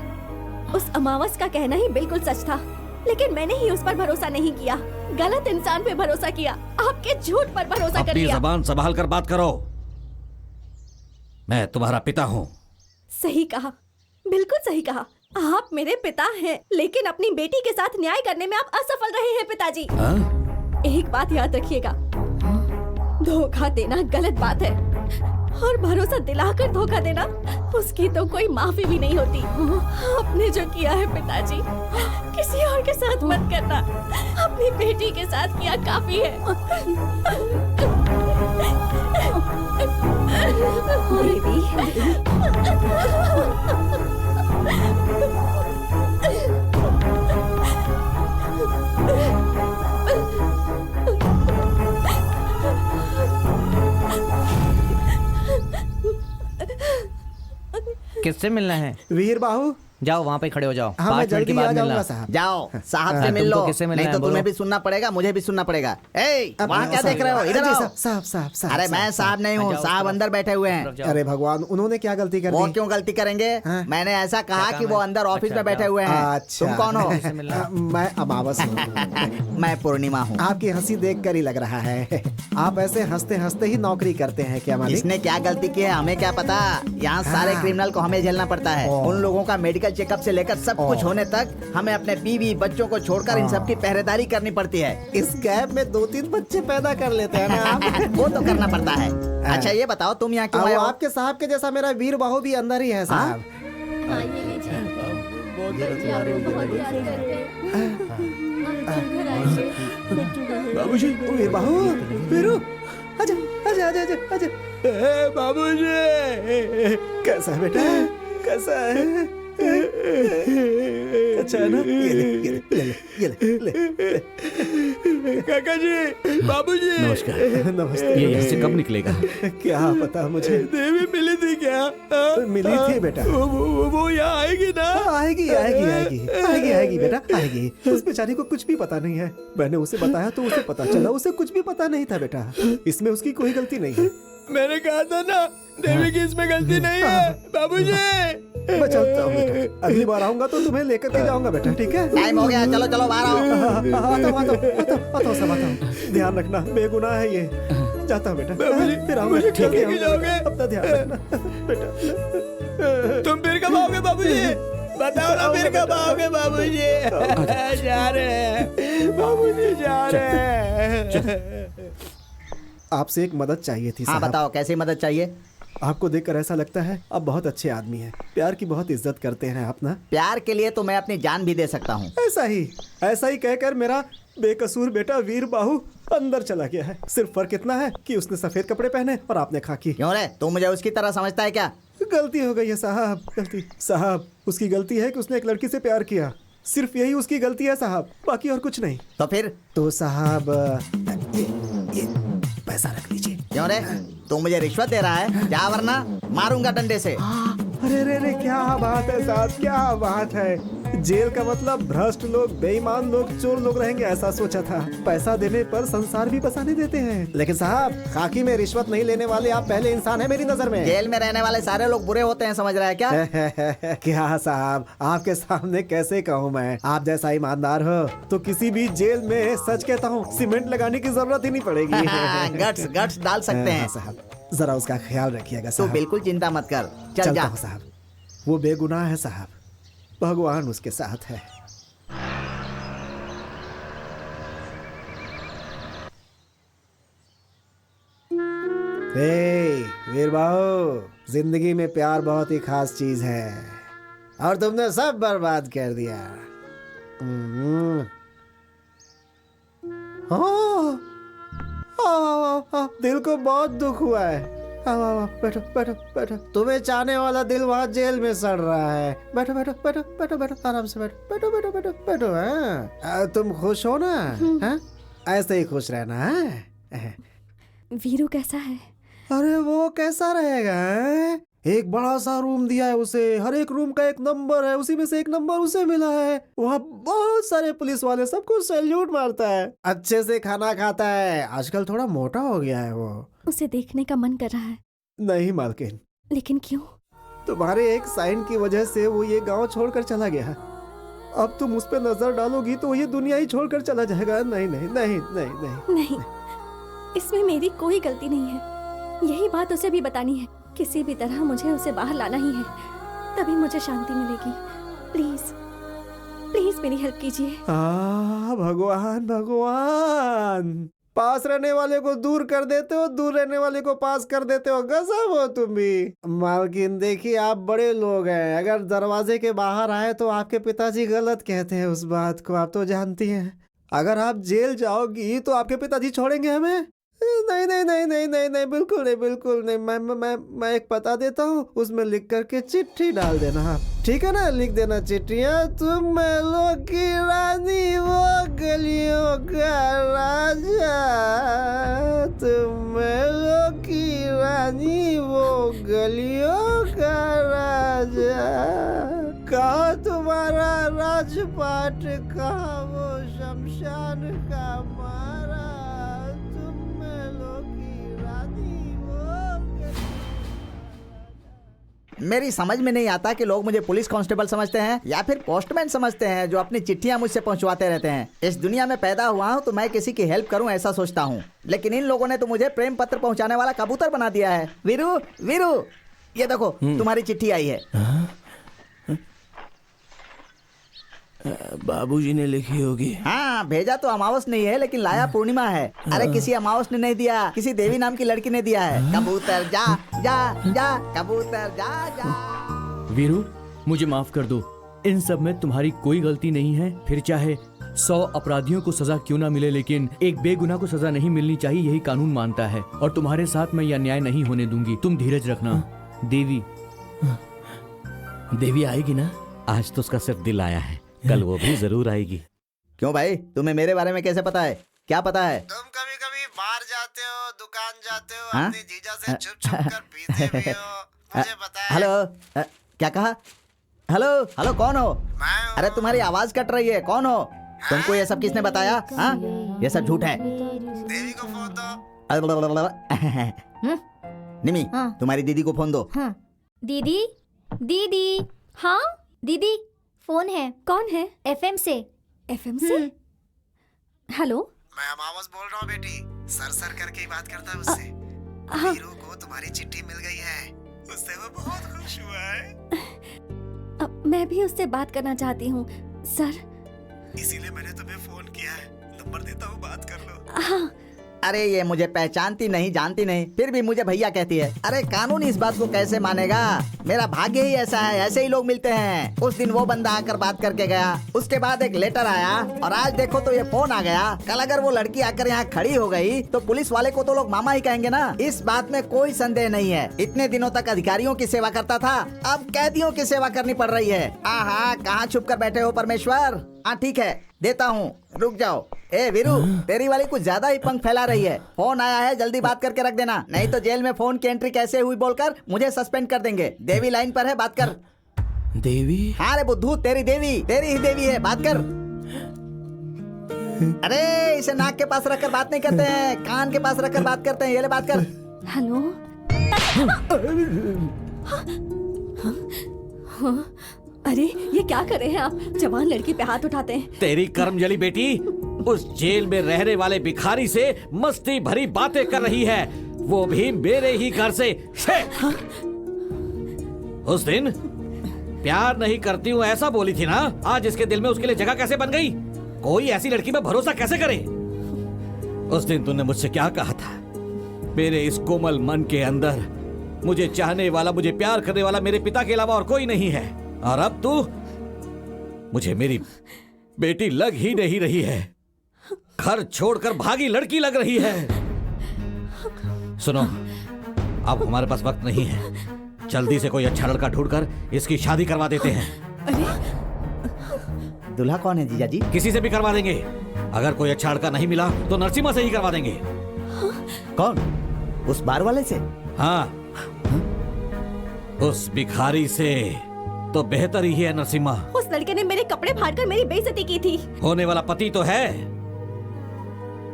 उस अमावस का कहना ही बिल्कुल सच था, लेकिन मैंने ही उस पर भरोसा नहीं किया, गलत इंसान पे भरोसा किया, आपके झूठ पर भरोसा कर लिया। अपनी जबान संभाल कर बात करो। मैं तुम्हारा पिता हूँ। सही कहा, बिल्कुल सही कहा। आप मेरे पिता हैं, लेकिन अपनी बेटी के साथ न्याय करने में आप असफल रहे हैं पिताजी। एक बात याद रखिएगा, धोखा देना गलत बात है, और भरोसा दिलाकर धोखा देना, उसकी तो कोई माफी भी नहीं होती। आपने जो किया है पिताजी, किसी और के साथ मत करना, अपनी बेटी के साथ किया काफी है। किससे मिलना है? वीर बाहू, जाओ वहाँ पे खड़े हो जाओ। हाँ, 5 मिनट के बाद मिलना। साहब। जाओ साहब से मिल लो, नहीं तो तुम्हें भी सुनना पड़ेगा, मुझे भी सुनना पड़ेगा। वहाँ क्या देख रहे हो? इधर आओ। साहब साहब साहब। अरे मैं साहब नहीं हूँ, साहब अंदर बैठे हुए हैं। अरे भगवान, उन्होंने क्या गलती कर दी? वो क्यों गलती करेंगे? मैंने ऐसा कहा कि वो अंदर ऑफिस में बैठे हुए हैं। तुम कौन हो? मैं अमावस हूँ। मैं पूर्णिमा हूँ। आपकी हंसी देखकर ही लग रहा है आप ऐसे हंसते हंसते ही नौकरी करते हैं क्या मालिक? इसने क्या गलती की है हमें क्या पता। यहाँ सारे क्रिमिनल को हमें झेलना पड़ता है। उन लोगों का मेडिकल चेकअप से लेकर सब कुछ होने तक हमें अपने बीवी बच्चों को छोड़कर इन सब की पहरेदारी करनी पड़ती है। इस गैप में 2-3 बच्चे पैदा कर लेते हैं ना आप। वो तो करना पड़ता है। अच्छा ये बताओ तुम यहाँ क्यों आए हो? आपके साहब के जैसा मेरा वीर बाहू भी अंदर ही है साहब। बाबूजी, वीर बाहू, वीरू, आजा आजा आजा आजा आजा। बाबूजी, कैसा है बेटा, कैसा है? अच्छा है ना? ये ले। काका जी, बाबूजी। नमस्कार। नमस्ते। ये यहाँ से कब निकलेगा? क्या पता मुझे। देवी मिली थी क्या? मिली थी बेटा। वो यहाँ आएगी ना? आएगी आएगी आएगी आएगी आएगी बेटा, आएगी। उस बेचारी को कुछ भी पता नहीं है। मैंने उसे बताया तो उसे पता चला, उसे कुछ भी पता नहीं था बेटा। इसमें उसकी कोई गलती नहीं है। मैंने कहा था ना, देवी की इसमें गलती नहीं है। बाबूजी, मैं चलता हूँ बेटा। अगली बार आऊंगा तो तुम्हें लेकर के जाऊंगा बेटा, ठीक है? टाइम हो गया, चलो चलो बाहर आओ। आता हूँ। ध्यान रखना, बेगुनाह है ये। जाता हूँ बेटा, फिर आऊंगा। ठीक है, अपना ध्यान रखना बेटा। तुम फिर कब आओगे बाबूजी? बताओ ना, फिर कब आओगे बाबूजी? जा रहे हैं बाबूजी, जा रहे हैं। आपसे एक मदद चाहिए थी हाँ साहब। बताओ कैसी मदद चाहिए? आपको देखकर ऐसा लगता है आप बहुत अच्छे आदमी हैं, प्यार की बहुत इज्जत करते हैं आप ना। प्यार के लिए तो मैं अपनी जान भी दे सकता हूँ। ऐसा ही कहकर मेरा बेकसूर बेटा वीर बाहु अंदर चला गया है। सिर्फ फर्क इतना है कि उसने सफेद कपड़े पहने और आपने खाकी। क्यों रे, तू मुझे उसकी तरह समझता है क्या? गलती हो गई है साहब, गलती। साहब उसकी गलती है कि उसने एक लड़की से प्यार किया, सिर्फ यही उसकी गलती है साहब, बाकी और कुछ नहीं। तो फिर? तो साहब ये पैसा रख लीजिए। क्यों रे, तू मुझे रिश्वत दे रहा है? जा वरना मारूंगा डंडे से। अरे रे रे, क्या बात है साहब, क्या बात है। जेल का मतलब भ्रष्ट लोग, बेईमान लोग, चोर लोग रहेंगे ऐसा सोचा था। पैसा देने पर संसार भी बसाने देते हैं। लेकिन साहब खाकी में रिश्वत नहीं लेने वाले आप पहले इंसान हैं मेरी नजर में। जेल में रहने वाले सारे लोग बुरे होते हैं, समझ रहा है क्या? क्या साहब आपके सामने कैसे कहूँ मैं, आप जैसा ईमानदार हो तो किसी भी जेल में सच कहता हूँ सीमेंट लगाने की जरूरत ही नहीं पड़ेगी। गट्स डाल सकते हैं साहब, जरा उसका ख्याल रखिएगा तू साहब। बिल्कुल चिंता मत कर, चल जा साहब। वो बेगुनाह है साहब, भगवान उसके साथ है। वीर बाबू, जिंदगी में प्यार बहुत ही खास चीज है और तुमने सब बर्बाद कर दिया। दिल को बहुत दुख हुआ है। बैठो बैठो बैठो, तुम्हें चाहने वाला दिल वहाँ जेल में सड़ रहा है। बैठो बैठो बैठो बैठो बैठो, आराम से बैठो बैठो बैठो बैठो बैठो। हाँ तुम खुश हो ना? हाँ ऐसे ही खुश रहना है। वीरू कैसा है? अरे वो कैसा रहेगा, एक बड़ा सा रूम दिया है उसे, हर एक रूम का एक नंबर है, उसी में से एक नंबर उसे मिला है। वहाँ बहुत सारे पुलिस वाले सबको सैल्यूट मारता है, अच्छे से खाना खाता है। आजकल थोड़ा मोटा हो गया है वो। उसे देखने का मन कर रहा है। नहीं मालकिन। लेकिन क्यों? तुम्हारे एक साइन की वजह से वो ये गांव छोड़कर चला गया। अब तुम उस पर नजर डालोगी तो ये दुनिया ही छोड़कर चला जाएगा। नहीं नहीं नहीं नहीं नहीं नहीं, इसमें मेरी कोई गलती नहीं है। यही बात उसे भी बतानी है। किसी भी तरह मुझे उसे बाहर लाना ही है, तभी मुझे शांति मिलेगी। प्लीज प्लीज मेरी हेल्प कीजिए। भगवान भगवान, पास रहने वाले को दूर कर देते हो, दूर रहने वाले को पास कर देते हो। गजब हो तुम भी। मालकिन देखिए आप बड़े लोग हैं, अगर दरवाजे के बाहर आए तो आपके पिताजी गलत कहते हैं। उस बात को आप तो जानती हैं। अगर आप जेल जाओगी तो आपके पिताजी छोड़ेंगे हमें? नहीं नहीं नहीं नहीं नहीं नहीं, बिल्कुल नहीं बिल्कुल नहीं। मैं एक पता देता हूँ, उसमें लिख करके चिट्ठी डाल देना आप, ठीक है ना? लिख देना चिट्ठियाँ। तुम महलों की रानी, वो गलियों का राजा। तुम महलों की रानी, वो गलियों का राजा। कहाँ तुम्हारा राजपाट, कहाँ वो शमशान का मारा। मेरी समझ में नहीं आता कि लोग मुझे पुलिस कांस्टेबल समझते हैं या फिर पोस्टमैन समझते हैं जो अपनी चिट्ठियां मुझसे पहुंचवाते रहते हैं। इस दुनिया में पैदा हुआ हूं तो मैं किसी की हेल्प करूं ऐसा सोचता हूं, लेकिन इन लोगों ने तो मुझे प्रेम पत्र पहुंचाने वाला कबूतर बना दिया है। वीरू वीरू, ये देखो तुम्हारी चिट्ठी आई है। बाबूजी ने लिखी होगी। हाँ, भेजा तो अमावस नहीं है लेकिन लाया पूर्णिमा है। अरे किसी अमावस ने नहीं दिया, किसी देवी नाम की लड़की ने दिया है। कबूतर जा जा जा, कबूतर जा जा। वीरू मुझे माफ कर दो, इन सब में तुम्हारी कोई गलती नहीं है। फिर चाहे 100 अपराधियों को सजा क्यों ना मिले, लेकिन एक बेगुनाह को सजा नहीं मिलनी चाहिए, यही कानून मानता है। और तुम्हारे साथ मैं यह अन्याय नहीं होने दूंगी। तुम धीरज रखना। देवी देवी आएगी ना? आज तो उसका सिर्फ दिल आया है, कल वो भी जरूर आएगी। क्यों भाई, तुम्हें मेरे बारे में कैसे पता है? क्या पता है? तुम कभी कभी बाहर जाते हो, दुकान जाते हो, हाँ? अपने जीजा से छुप छुप कर पीते भी हो, मुझे पता है। हेलो, क्या कहा? हेलो हेलो, कौन हो? अरे तुम्हारी आवाज कट रही है, कौन हो? तुमको ये सब किसने बताया? हाँ, ये सब झूठ है। देवी को फोन दो। निमी, तुम्हारी दीदी को फोन दो। दीदी दीदी। हाँ दीदी, फोन है। कौन है? एफएम से। एफएम से? हेलो, मैं अमावस बोल रहा हूँ बेटी, सर सर करके ही बात करता है उससे। वीरू को तुम्हारी चिट्ठी मिल गई है, उससे वो बहुत खुश हुआ है। मैं भी उससे बात करना चाहती हूँ सर। इसीलिए मैंने तुम्हें फोन किया है, नंबर देता हूँ, बात कर लो। हाँ अरे ये मुझे पहचानती नहीं, जानती नहीं, फिर भी मुझे भैया कहती है। अरे कानून इस बात को कैसे मानेगा? मेरा भाग्य ही ऐसा है, ऐसे ही लोग मिलते हैं। उस दिन वो बंदा आकर बात करके गया, उसके बाद एक लेटर आया, और आज देखो तो ये फोन आ गया। कल अगर वो लड़की आकर यहाँ खड़ी हो गई तो पुलिस वाले को तो लोग मामा ही कहेंगे ना। इस बात में कोई संदेह नहीं है। इतने दिनों तक अधिकारियों की सेवा करता था, अब कैदियों की सेवा करनी पड़ रही है। आहा, कहाँ छुप कर बैठे हो परमेश्वर? हाँ ठीक है, देता हूँ, रुक जाओ। ए वीरू, तेरी वाली कुछ ज्यादा ही पंख फैला रही है। फोन आया है, जल्दी बात करके रख देना, नहीं तो जेल में फोन की एंट्री कैसे हुई बोलकर मुझे सस्पेंड कर देंगे। देवी लाइन पर है, बात कर। देवी? हाँ रे बुद्धू, तेरी देवी, तेरी ही देवी है, बात कर। अरे इसे नाक के पास रखकर बात नहीं करते हैं, कान के पास रखकर बात करते हैं। ये ले, बात कर। हेलो। अरे ये क्या कर रहे हैं आप? जवान लड़की पे हाथ उठाते हैं। तेरी कर्मजली बेटी उस जेल में रहने वाले भिखारी से मस्ती भरी बातें कर रही है, वो भी मेरे ही घर से। उस दिन प्यार नहीं करती हूँ ऐसा बोली थी ना, आज इसके दिल में उसके लिए जगह कैसे बन गई? कोई ऐसी लड़की में भरोसा कैसे करे? उस दिन तूने मुझसे क्या कहा था? मेरे इस कोमल मन के अंदर मुझे चाहने वाला, मुझे प्यार करने वाला मेरे पिता के अलावा और कोई नहीं है। और अब तू मुझे मेरी बेटी लग ही नहीं रही है, घर छोड़कर भागी लड़की लग रही है। सुनो, अब हमारे पास वक्त नहीं है, जल्दी से कोई अच्छा लड़का ढूंढकर इसकी शादी करवा देते हैं। दूल्हा कौन है जीजा जी? किसी से भी करवा देंगे। अगर कोई अच्छा लड़का नहीं मिला तो नरसिम्हा से ही करवा देंगे। कौन? उस बार वाले से? हाँ, उस भिखारी से तो बेहतर ही है नरसिम्हा। उस लड़के ने मेरे कपड़े फाड़कर मेरी बेइज्जती की थी। होने वाला पति तो है।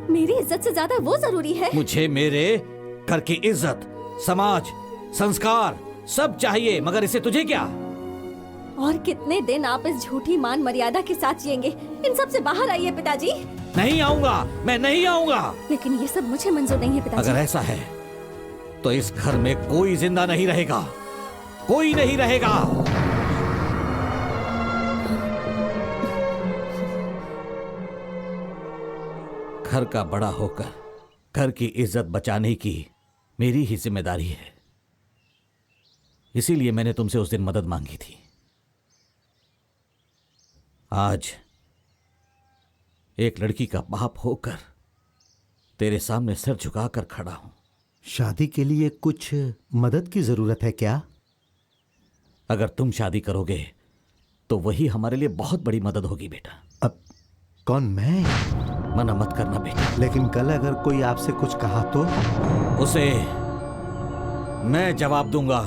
मेरी इज्जत से ज्यादा वो जरूरी है। मुझे मेरे घर की इज्जत, समाज, संस्कार सब चाहिए, मगर इससे तुझे क्या? और कितने दिन आप इस झूठी मान मर्यादा के साथ जिएंगे? इन सब से बाहर आइए पिताजी। नहीं आऊंगा, मैं नहीं आऊंगा। लेकिन ये सब मुझे मंजूर नहीं है पिताजी। अगर ऐसा है तो इस घर में कोई जिंदा नहीं रहेगा, कोई नहीं रहेगा। घर का बड़ा होकर घर की इज्जत बचाने की मेरी ही जिम्मेदारी है। इसीलिए मैंने तुमसे उस दिन मदद मांगी थी। आज एक लड़की का बाप होकर तेरे सामने सर झुकाकर खड़ा हूं। शादी के लिए कुछ मदद की जरूरत है क्या? अगर तुम शादी करोगे तो वही हमारे लिए बहुत बड़ी मदद होगी बेटा। अब कौन? मैं? मना मत करना बेटा। लेकिन कल अगर कोई आपसे कुछ कहा तो? उसे मैं जवाब दूंगा।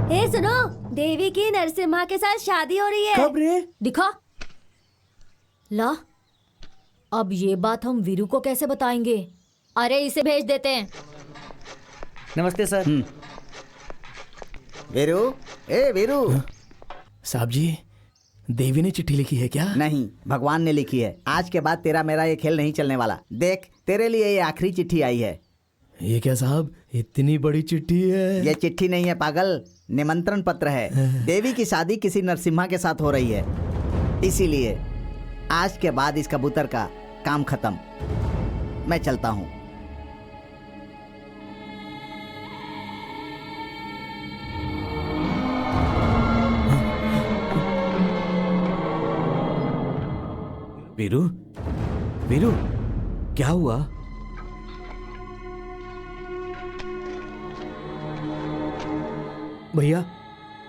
ए सुनो, देवी की नरसिम्हा के साथ शादी हो रही है। कब रे? दिखा ला। अब ये बात हम वीरू को कैसे बताएंगे? अरे इसे भेज देते हैं। नमस्ते सर। वीरू, ए वीरू। साहब जी, देवी ने चिट्ठी लिखी है क्या? नहीं, भगवान ने लिखी है। आज के बाद तेरा मेरा ये खेल नहीं चलने वाला। देख, तेरे लिए ये आखिरी चिट्ठी आई है। ये क्या साहब, इतनी बड़ी चिट्ठी है? ये चिट्ठी नहीं है पागल, निमंत्रण पत्र है। देवी की शादी किसी नरसिम्हा के साथ हो रही है, इसीलिए आज के बाद इस कबूतर का काम खत्म। मैं चलता हूँ। वीरू, वीरू, क्या हुआ? भैया,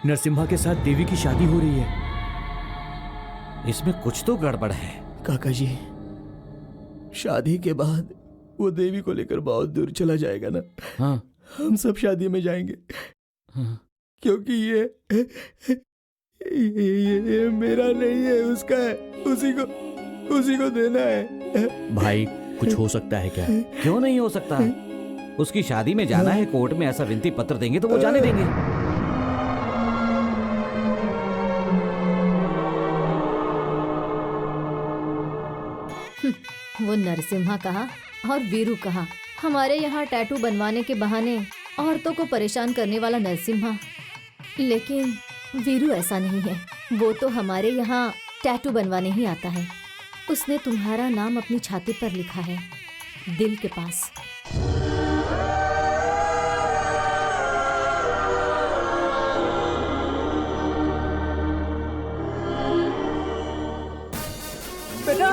नरसिम्हा के साथ देवी की शादी हो रही है। इसमें कुछ तो गड़बड़ है। काका जी, शादी के बाद वो देवी को लेकर बहुत दूर चला जाएगा ना। हाँ। हम सब शादी में जाएंगे। हाँ। क्योंकि ये मेरा नहीं है, उसका है। उसी को देना है। भाई, कुछ हो सकता है क्या? क्यों नहीं हो सकता? उसकी शादी में जाना है, कोर्ट में ऐसा विनती पत्र देंगे तो वो जाने देंगे। वो नरसिम्हा कहा और वीरू कहा। हमारे यहाँ टैटू बनवाने के बहाने औरतों को परेशान करने वाला नरसिम्हा, लेकिन वीरू ऐसा नहीं है। वो तो हमारे यहाँ टैटू बनवाने ही आता है। उसने तुम्हारा नाम अपनी छाती पर लिखा है, दिल के पास। बेटा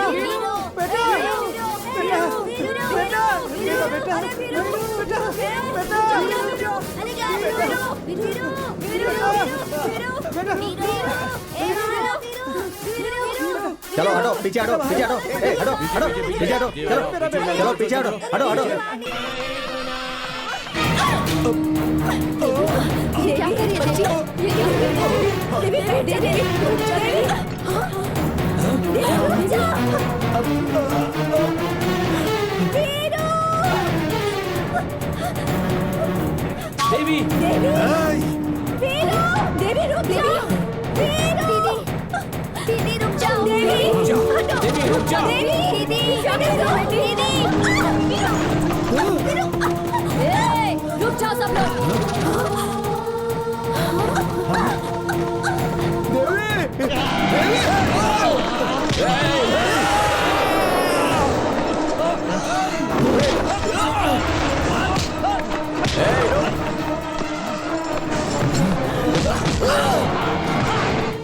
बेटा बेटा बेटा बेटा चलो हटो, पीछे हटो, पीछे हटो, हटो हटो, पीछे हटो, चलो चलो पीछे हटो, हटो हटो। ये क्या कर रही है बच्ची? ये क्या कर रही है? देवी देवी रुक जाओ। दीदी रुक जाओ। देवी रुक जाओ। दीदी रुक जाओ सब लोग।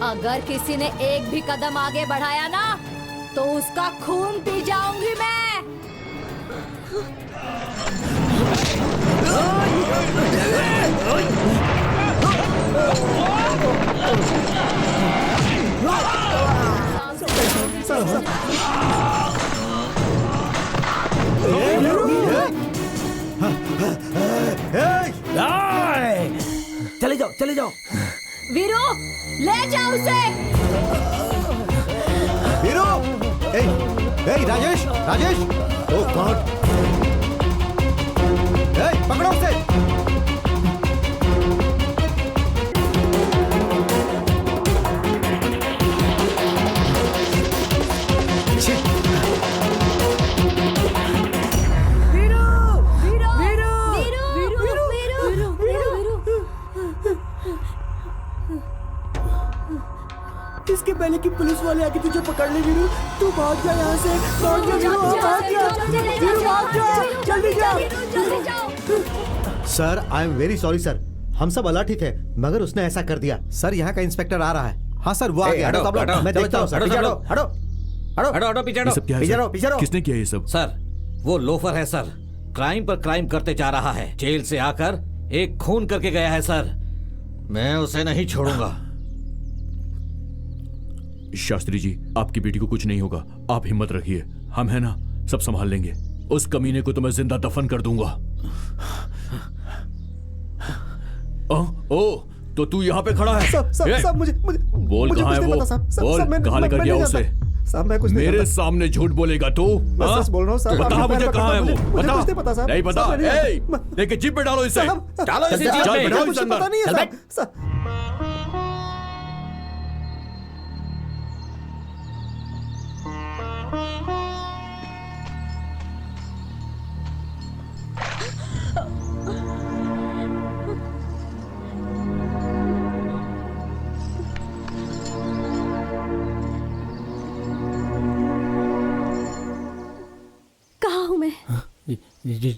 अगर किसी ने एक भी कदम आगे बढ़ाया ना तो उसका खून पी जाऊंगी मैं। चले जाओ, चले जाओ। वीरू, ले जाओ उसे। वीरू, राजेश, राजेश, ओह गॉड, पकड़ो उसे। इसके पहले कि पुलिस वाले आके तुझे पकड़ ले वीरू, तू भाग जा यहाँ से। भाग जा वीरू, भाग जा, जल्दी जा। Sir I am very sorry sir, हम सब अलर्ट ही थे मगर उसने ऐसा कर दिया। सर यहाँ का इंस्पेक्टर आ रहा है। हाँ सर वो आ गया। मैं देखता हूँ सर। हटो पीछे हटो। किसने किया ये सब? सर वो लोफर है सर, क्राइम पर क्राइम करते जा रहा है। जेल से आकर एक खून करके गया है सर, मैं उसे नहीं छोड़ूंगा। शास्त्री जी, आपकी बेटी को कुछ नहीं होगा, आप हिम्मत रखिए, हम है ना, सब संभाल लेंगे। उस कमीने को तो मैं जिंदा दफन कर दूंगा। ओ, तो तू यहाँ पे खड़ा है? सब मुझे बोल कहाँ है वो? बोल कहाँ लेकर गया उसे? मेरे सामने झूठ बोलेगा तू? सच बोल रहा हूँ साहब। बता मुझे कहाँ है वो? बता। नहीं पता साहब। नहीं पता? लेके जीप पे डालो इसे। डालो इसे जीप पे। बैठाओ इसे अंदर। पता नहीं है साहब।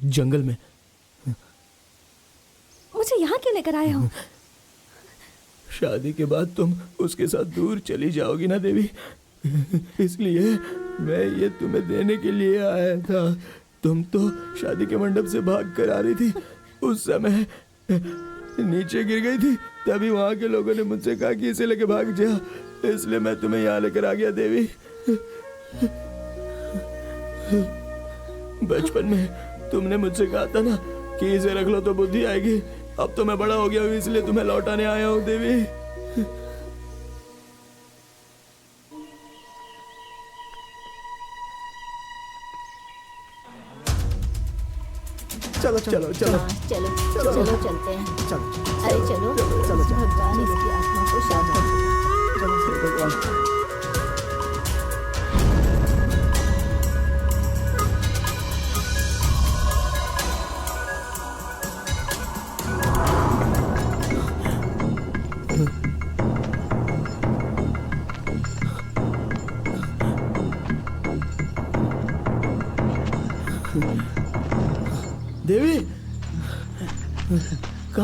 जंगल में। मुझे यहाँ क्यों लेकर आए हो? शादी के बाद तुम उसके साथ दूर चली जाओगी ना देवी, इसलिए मैं ये तुम्हें देने के लिए आया था। तुम तो शादी के मंडप से भाग कर आ रही थी, उस समय नीचे गिर गई थी, तभी वहाँ के लोगों ने मुझसे कहा कि इसे लेके भाग जा, इसलिए मैं तुम्हें यहाँ लेकर आ गया देवी। बचपन में तुमने मुझसे कहा था ना कि इसे रख लो तो बुद्धि आएगी। अब तो मैं बड़ा हो गया हूँ, इसलिए तुम्हें लौटाने आया हूँ देवी। चलो चलो चलो चलो चलो चलते हैं। चलो अरे चलो चलो भगवान इसकी आत्मा को शांत करे। चलो भगवान।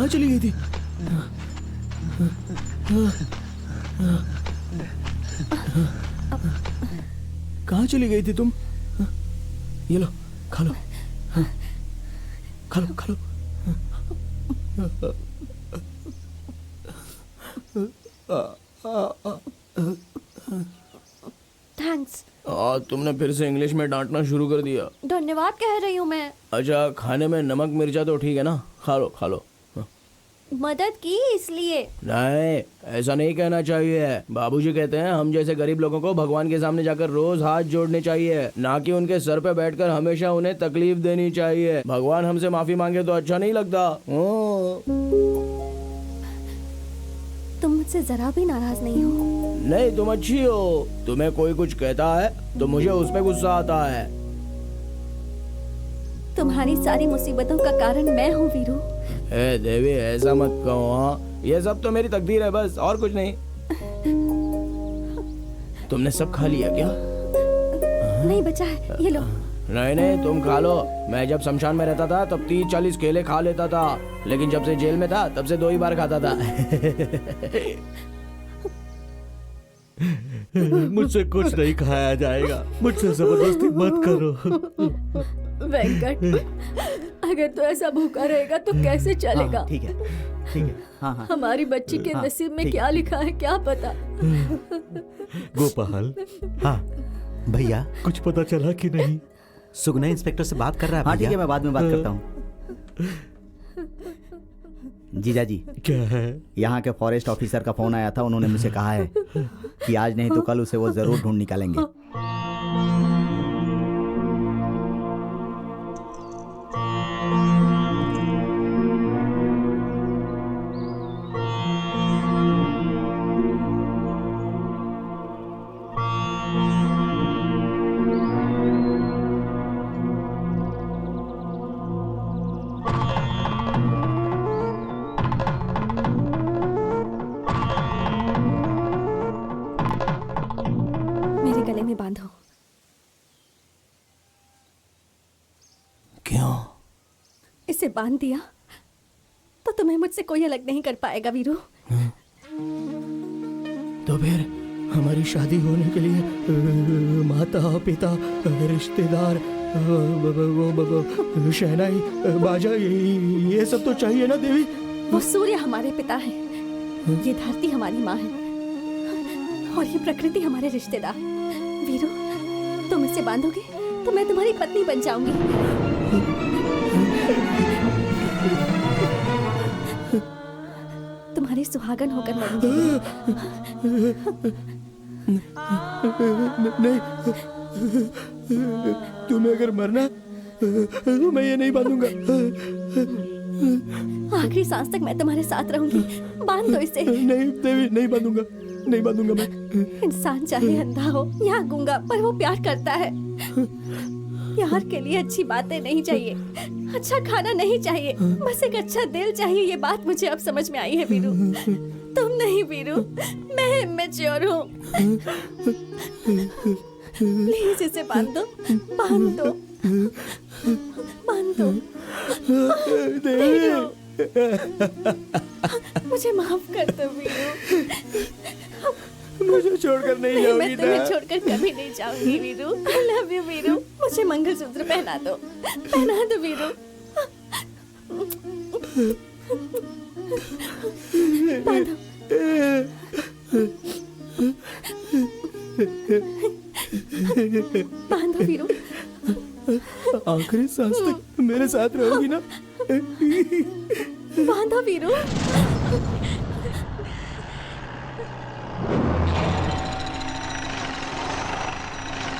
चली गई थी? कहाँ चली गई थी तुम? ये लो, खा लो, खा लो, खा लो। थैंक्स। तुमने फिर से इंग्लिश में डांटना शुरू कर दिया। धन्यवाद कह रही हूँ मैं। अच्छा, खाने में नमक मिर्चा तो ठीक है ना? खा लो, खा लो। मदद की इसलिए। नहीं, ऐसा नहीं कहना चाहिए। बाबूजी कहते हैं हम जैसे गरीब लोगों को भगवान के सामने जाकर रोज हाथ जोड़ने चाहिए, ना कि उनके सर पे बैठकर हमेशा उन्हें तकलीफ देनी चाहिए। भगवान हमसे माफी मांगे तो अच्छा नहीं लगता। तुम मुझसे जरा भी नाराज नहीं हो? नहीं, तुम अच्छी हो। तुम्हें कोई कुछ कहता है तो मुझे उस पे गुस्सा आता है। तुम्हारी सारी मुसीबतों का कारण मैं हूँ वीरू। ए देवी, ऐसा मत कहो। हाँ, ये सब तो मेरी तकदीर है बस, और कुछ नहीं। तुमने सब खा लिया क्या? नहीं बचा है, ये लो। नहीं नहीं, तुम खा लो। मैं जब शमशान में रहता था तब 30-40 केले खा लेता था, लेकिन जब से जेल में था तब से 2 ही बार खाता था। मुझसे कुछ नहीं खाया जाएगा, मुझसे जबरदस्ती मत करो। वेंकट, अगर तू ऐसा भूखा रहेगा तो कैसे चलेगा? ठीक है, ठीक है। हाँ हाँ। हमारी बच्ची के नसीब में क्या लिखा है क्या पता। गोपाल, हाँ भैया, कुछ पता चला कि नहीं? सुगना इंस्पेक्टर से बात कर रहा है। हाँ ठीक है, मैं बाद में बात करता हूँ। जीजा जी, क्या है? यहाँ के फॉरेस्ट ऑफिसर का फोन आया था। उन्होंने मुझे कहा है कि आज नहीं तो कल उसे वो जरूर ढूंढ निकालेंगे। बांधो। क्यों? इसे बांध दिया तो तुम्हें मुझसे कोई अलग नहीं कर पाएगा वीरू। तो फिर हमारी शादी होने के लिए माता पिता, रिश्तेदार, शहनाई, बाजा, ये सब तो चाहिए ना देवी? वो सूर्य हमारे पिता है, ये धरती हमारी माँ है, और ये प्रकृति हमारे रिश्तेदार। वीरू, तुम इसे बांधोगे तो मैं तुम्हारी पत्नी बन जाऊंगी। तुम्हारी सुहागन होकर मरूंगी। नहीं, तुम्हें अगर मरना तो मैं ये नहीं बांधूंगा। आखिरी सांस तक मैं तुम्हारे साथ रहूंगी। बांध दो इसे। नहीं देवी, नहीं बांधूंगा, नहीं बांधूंगा मैं। इंसान चाहे अंधा हो या गूंगा, पर वो प्यार करता है। प्यार के लिए अच्छी बातें नहीं चाहिए, अच्छा खाना नहीं चाहिए, बस एक अच्छा दिल चाहिए। ये बात मुझे अब समझ में आई है वीरू। तुम नहीं वीरू, मैं इमेच्योर हूँ। प्लीज इसे बांध दो, बांध दो, बांध दो। मुझे माफ कर दो वीरू। मुझे छोड़कर नहीं जाओगी? मैं तुम्हें छोड़कर कभी नहीं जाऊंगी Veeru. I love you Veeru. मुझे मंगलसूत्र पहना दो, पहना दो वीरू। बांधो। बांधो वीरू। आखिरी सांस तक मेरे साथ रहोगी ना? बांधो वीरू।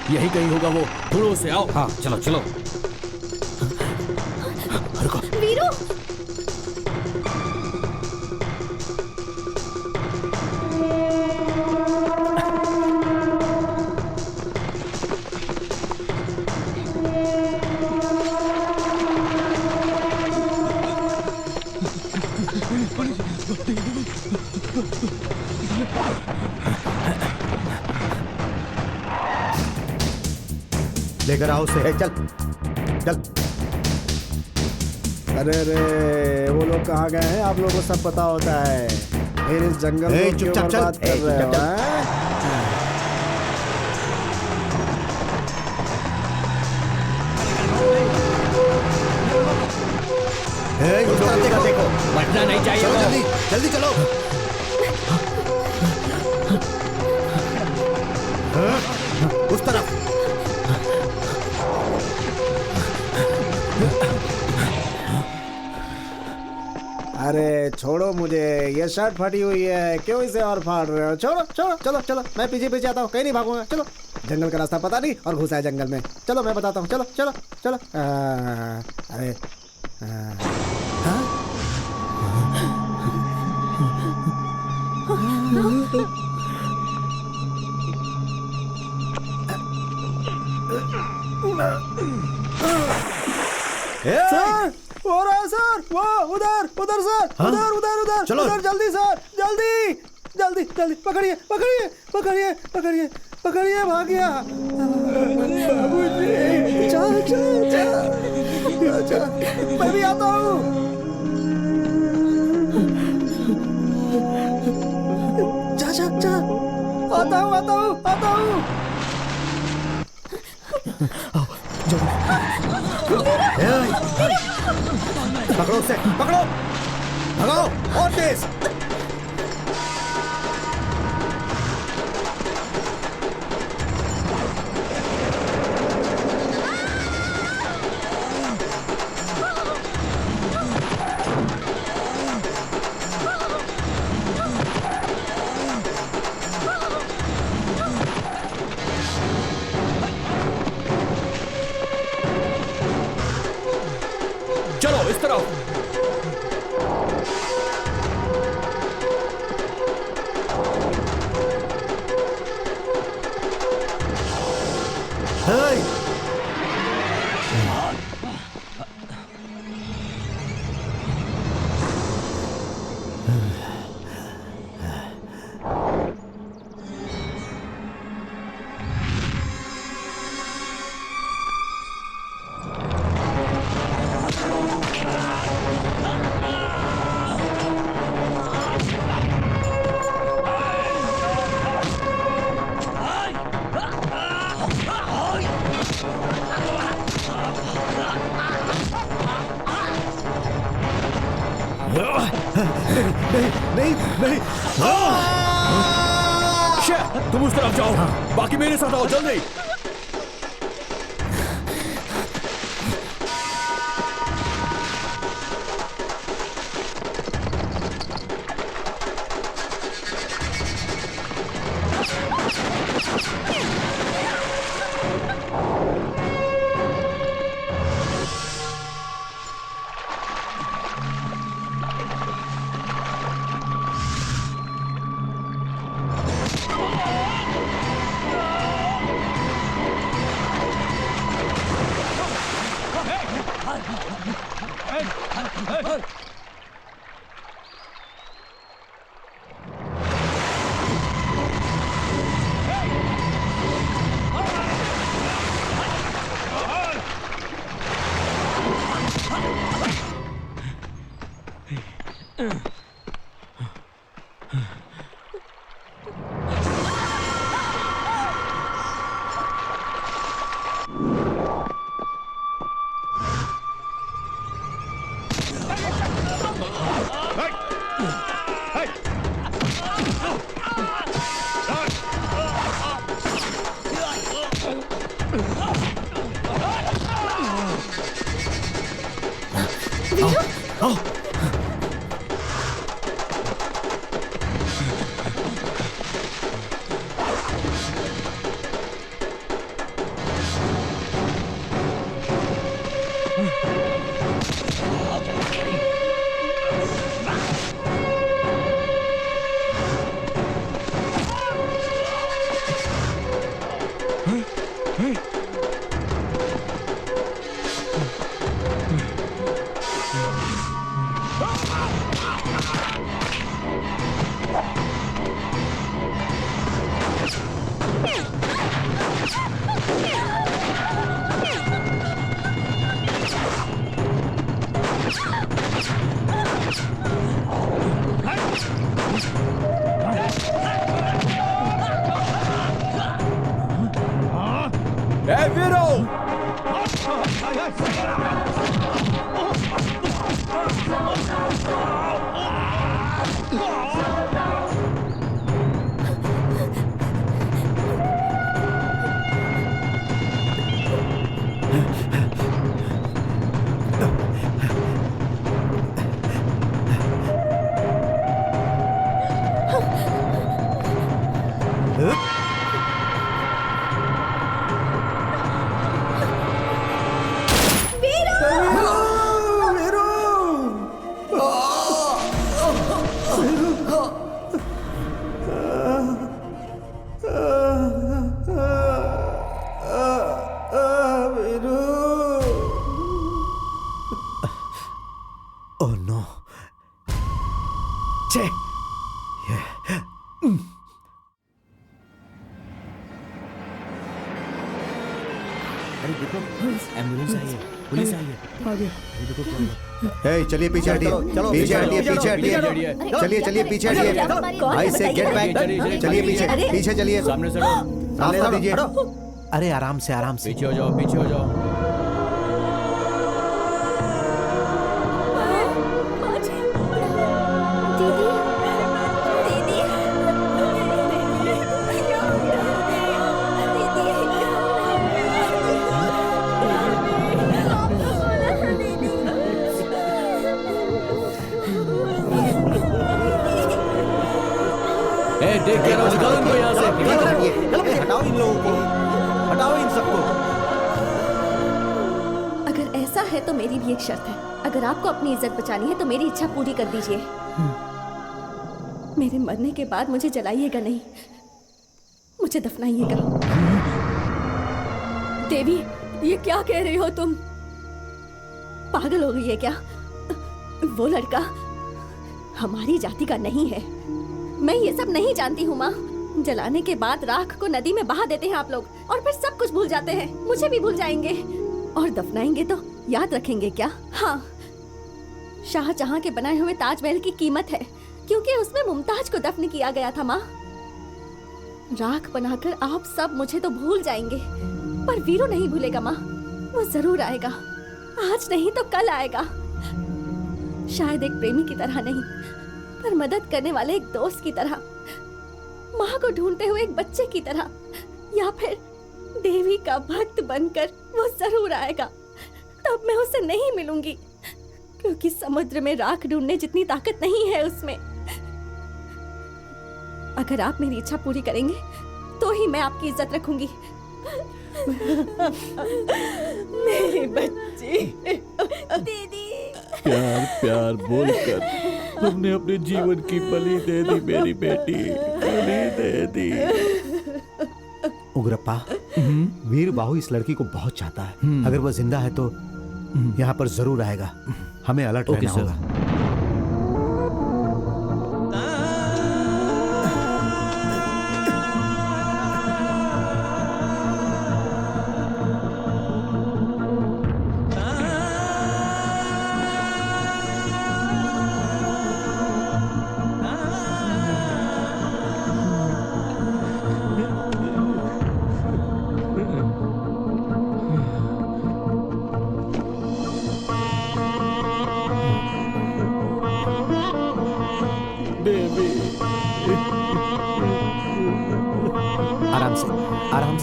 यही कहीं होगा वो, थोड़ो से आओ। हाँ चलो चलो। वीरू, लेकर आओ उसे। चल चल। अरे वो लोग कहाँ गए हैं? आप लोगों को सब पता होता है। फिर इस जंगल को क्यों बर्बाद कर रहे हो? देखो बचना नहीं चाहिए। चलो जल्दी जल्दी चलो। उस तरफ। अरे छोड़ो मुझे, ये शर्ट फटी हुई है, क्यों इसे और फाड़ रहे हो? छोड़ो छोड़ो, चलो चलो, मैं पीछे पीछे आता हूँ, कहीं नहीं भागूंगा। चलो, जंगल का रास्ता पता नहीं और घुसा है जंगल में। चलो मैं बताता हूँ, चलो चलो चलो। अरे सर, हो रहा है सर, वो उधर उधर सर, उधर उधर उधर चलो। उधर, जल्दी सर, जल्दी जल्दी जल्दी, पकड़िए पकड़िए पकड़िए पकड़िए पकड़िए, भाग गया। चाचा, मैं भी आता हूँ। चाचा, आता हूँ आता हूँ आता हूँ। पकड़ो उसे, पकड़ो, भगाओ और तेज। चलो इस तरफ। नहीं नहीं, तुम उस तरफ जाओ, बाकी मेरे साथ आओ, जल्दी। Oh no. छे। अरे देखो, एम्बुलेंस आई है, पुलिस आई है। ए, चलिए पीछे हटिए, पीछे हटिए, पीछे हटिए, चलिए चलिए पीछे हटिए, भाई से गेट बैक, चलिए पीछे, पीछे चलिए, सामने से रास्ता दीजिए। अरे आराम से आराम से। पीछे हो जाओ, पीछे हो जाओ। देख के निकालो इनको यहाँ से। हटाओ इन लोगों को, हटाओ इन सबको। अगर ऐसा है तो मेरी भी एक शर्त है। अगर आपको अपनी इज्जत बचानी है तो मेरी इच्छा पूरी कर दीजिए। मेरे मरने के बाद मुझे जलाइएगा नहीं, मुझे दफनाइएगा। देवी, ये क्या कह रही हो तुम? पागल हो गई है क्या? वो लड़का हमारी जाति का नहीं है। मैं ये सब नहीं जानती हूँ माँ। जलाने के बाद राख को नदी में बहा देते हैं आप लोग, और फिर सब कुछ भूल जाते हैं। मुझे भी भूल जाएंगे, और दफनाएंगे तो याद रखेंगे क्या? हाँ, शाहजहां के बनाए हुए ताजमहल की कीमत है, क्योंकि उसमें मुमताज को दफन किया गया था माँ। राख बनाकर आप सब मुझे तो भूल जाएंगे, पर वीरू नहीं भूलेगा माँ। वो जरूर आएगा, आज नहीं तो कल आएगा। शायद एक प्रेमी की तरह नहीं, पर मदद करने वाले एक दोस्त की तरह, माँ को ढूंढते हुए एक बच्चे की तरह, या फिर देवी का भक्त बनकर वो जरूर आएगा। तब मैं उसे नहीं मिलूंगी, क्योंकि समुद्र में राख ढूंढने जितनी ताकत नहीं है उसमें। अगर आप मेरी इच्छा पूरी करेंगे तो ही मैं आपकी इज्जत रखूंगी। मेरी बच्ची। दीदी। प्यार प्यार बोलकर तुमने अपने जीवन की बलि दे दी मेरी बेटी, बलि दे दी। उग्रप्पा, वीर बाहु इस लड़की को बहुत चाहता है। अगर वह जिंदा है तो यहाँ पर जरूर आएगा। हमें अलर्ट रहना होगा।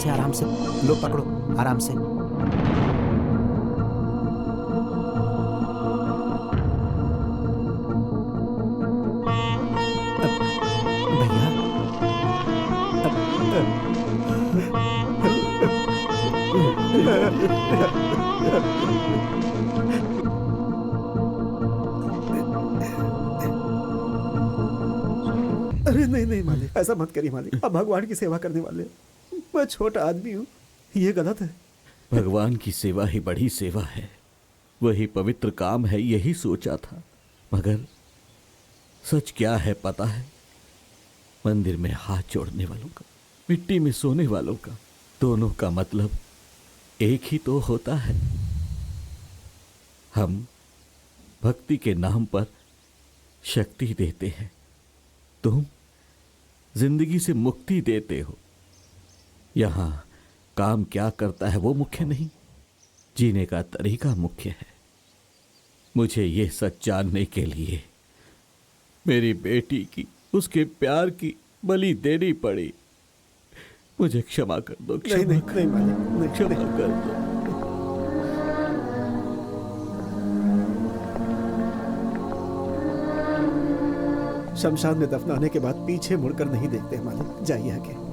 आराम से लो, पकड़ो आराम से। भैया, अरे नहीं नहीं मालिक, ऐसा मत करिए मालिक। अब भगवान की सेवा करने वाले, मैं छोटा आदमी हूँ, ये गलत है। भगवान की सेवा ही बड़ी सेवा है, वही पवित्र काम है, यही सोचा था। मगर सच क्या है पता है? मंदिर में हाथ जोड़ने वालों का, मिट्टी में सोने वालों का, दोनों का मतलब एक ही तो होता है। हम भक्ति के नाम पर शक्ति देते हैं, तुम जिंदगी से मुक्ति देते हो। यहां काम क्या करता है वो मुख्य नहीं, जीने का तरीका मुख्य है। मुझे ये सच जानने के लिए मेरी बेटी की, उसके प्यार की बलि देनी पड़ी। मुझे क्षमा कर दो, नहीं मालिक, क्षमा कर दो। शमशान में दफनाने के बाद पीछे मुड़कर नहीं देखते मालिक, जाइए आगे।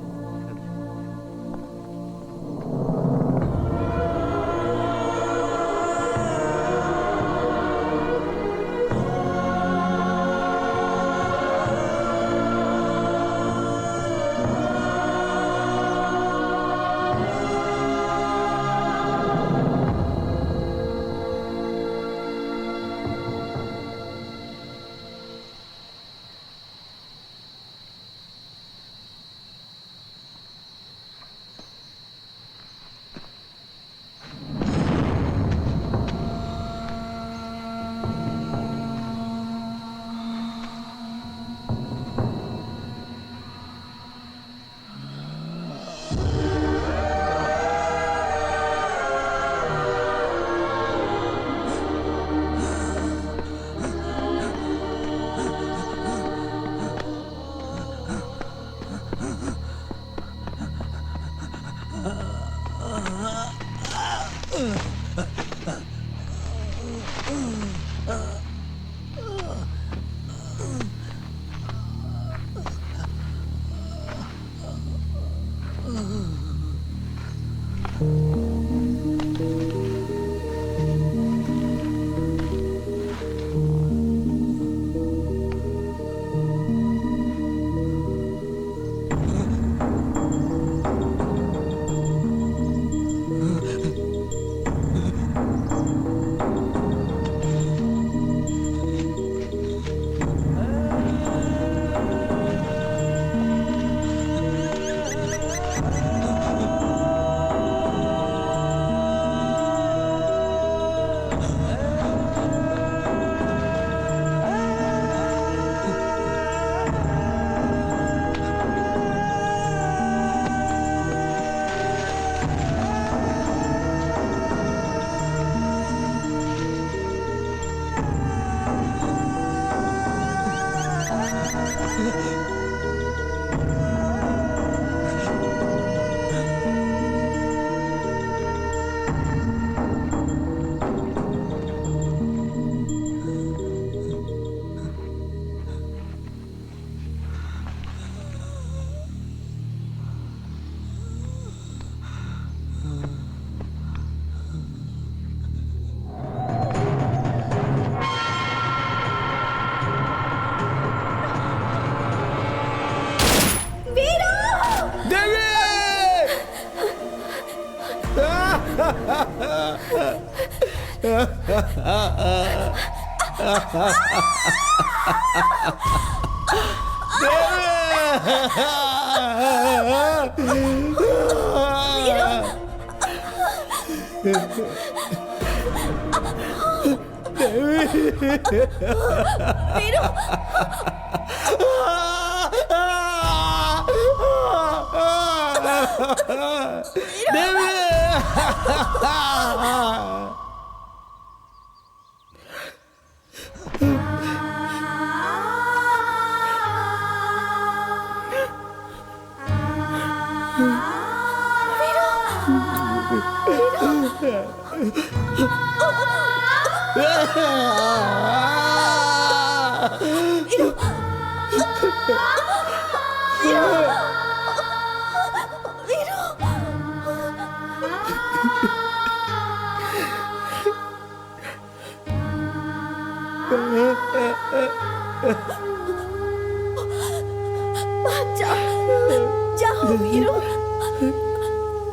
जाओ वीरू,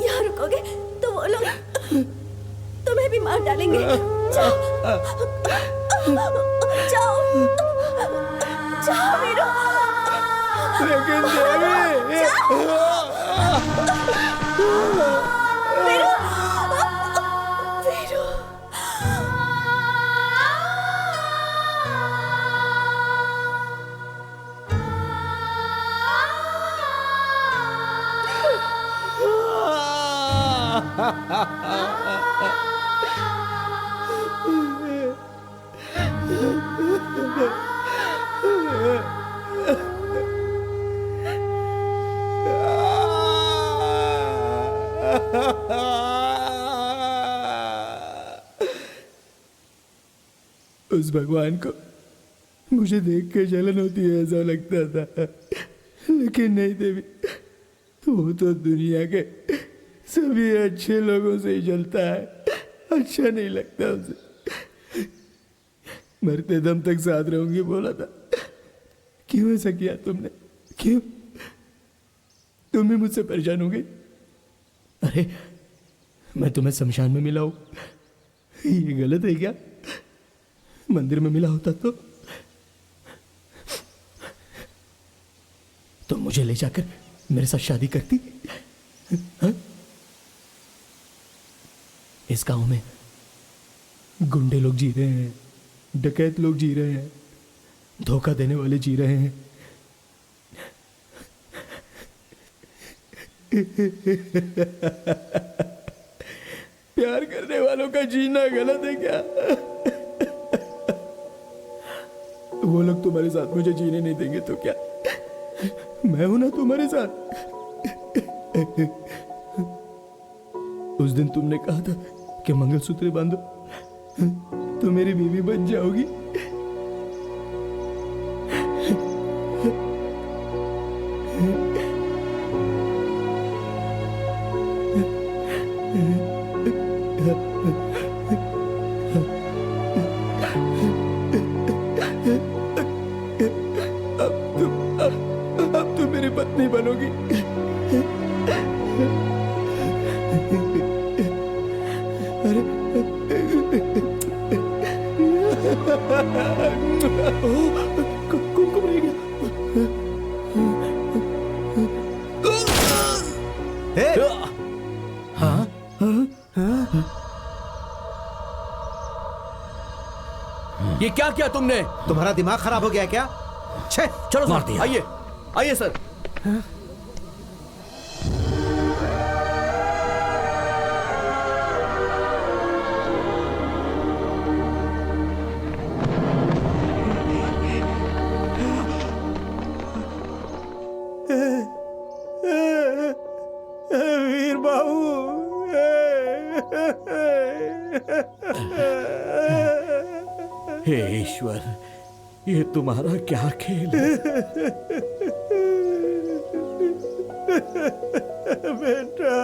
यहाँ रुकोगे तो वो लोग तुम्हें भी मार डालेंगे। जाओ जाओ जाओ वीरू। लेकिन देवी वीरू वीरू उस भगवान को मुझे देख के जलन होती है ऐसा लगता था, लेकिन नहीं देवी, वो तो दुनिया के सभी अच्छे लोगों से ही जलता है, अच्छा नहीं लगता उसे। मरते दम तक साथ रहूंगी बोला था, क्यों ऐसा किया तुमने? क्यों? तुम भी मुझसे परेशान हो गई? अरे मैं तुम्हें शमशान में मिला हूं, ये गलत है क्या? मंदिर में मिला होता तो मुझे ले जाकर मेरे साथ शादी करती? हा? इस गांव में गुंडे लोग जी रहे हैं, डकैत लोग जी रहे हैं, धोखा देने वाले जी रहे हैं। प्यार करने वालों का जीना गलत है क्या? वो लोग तुम्हारे साथ मुझे जीने नहीं देंगे तो क्या? मैं हूं ना तुम्हारे साथ। उस दिन तुमने कहा था कि मंगलसूत्र बांधो तो मेरी बीवी बन जाओगी। अब तुम मेरी पत्नी बनोगी। अरे कुमकुम रह गया। हाँ? ये क्या किया तुमने? तुम्हारा दिमाग खराब हो गया क्या? छे, चलो सर, आइए आइए सर। वीर बाबू, हे ईश्वर, ये तुम्हारा क्या खेल है? बेटा।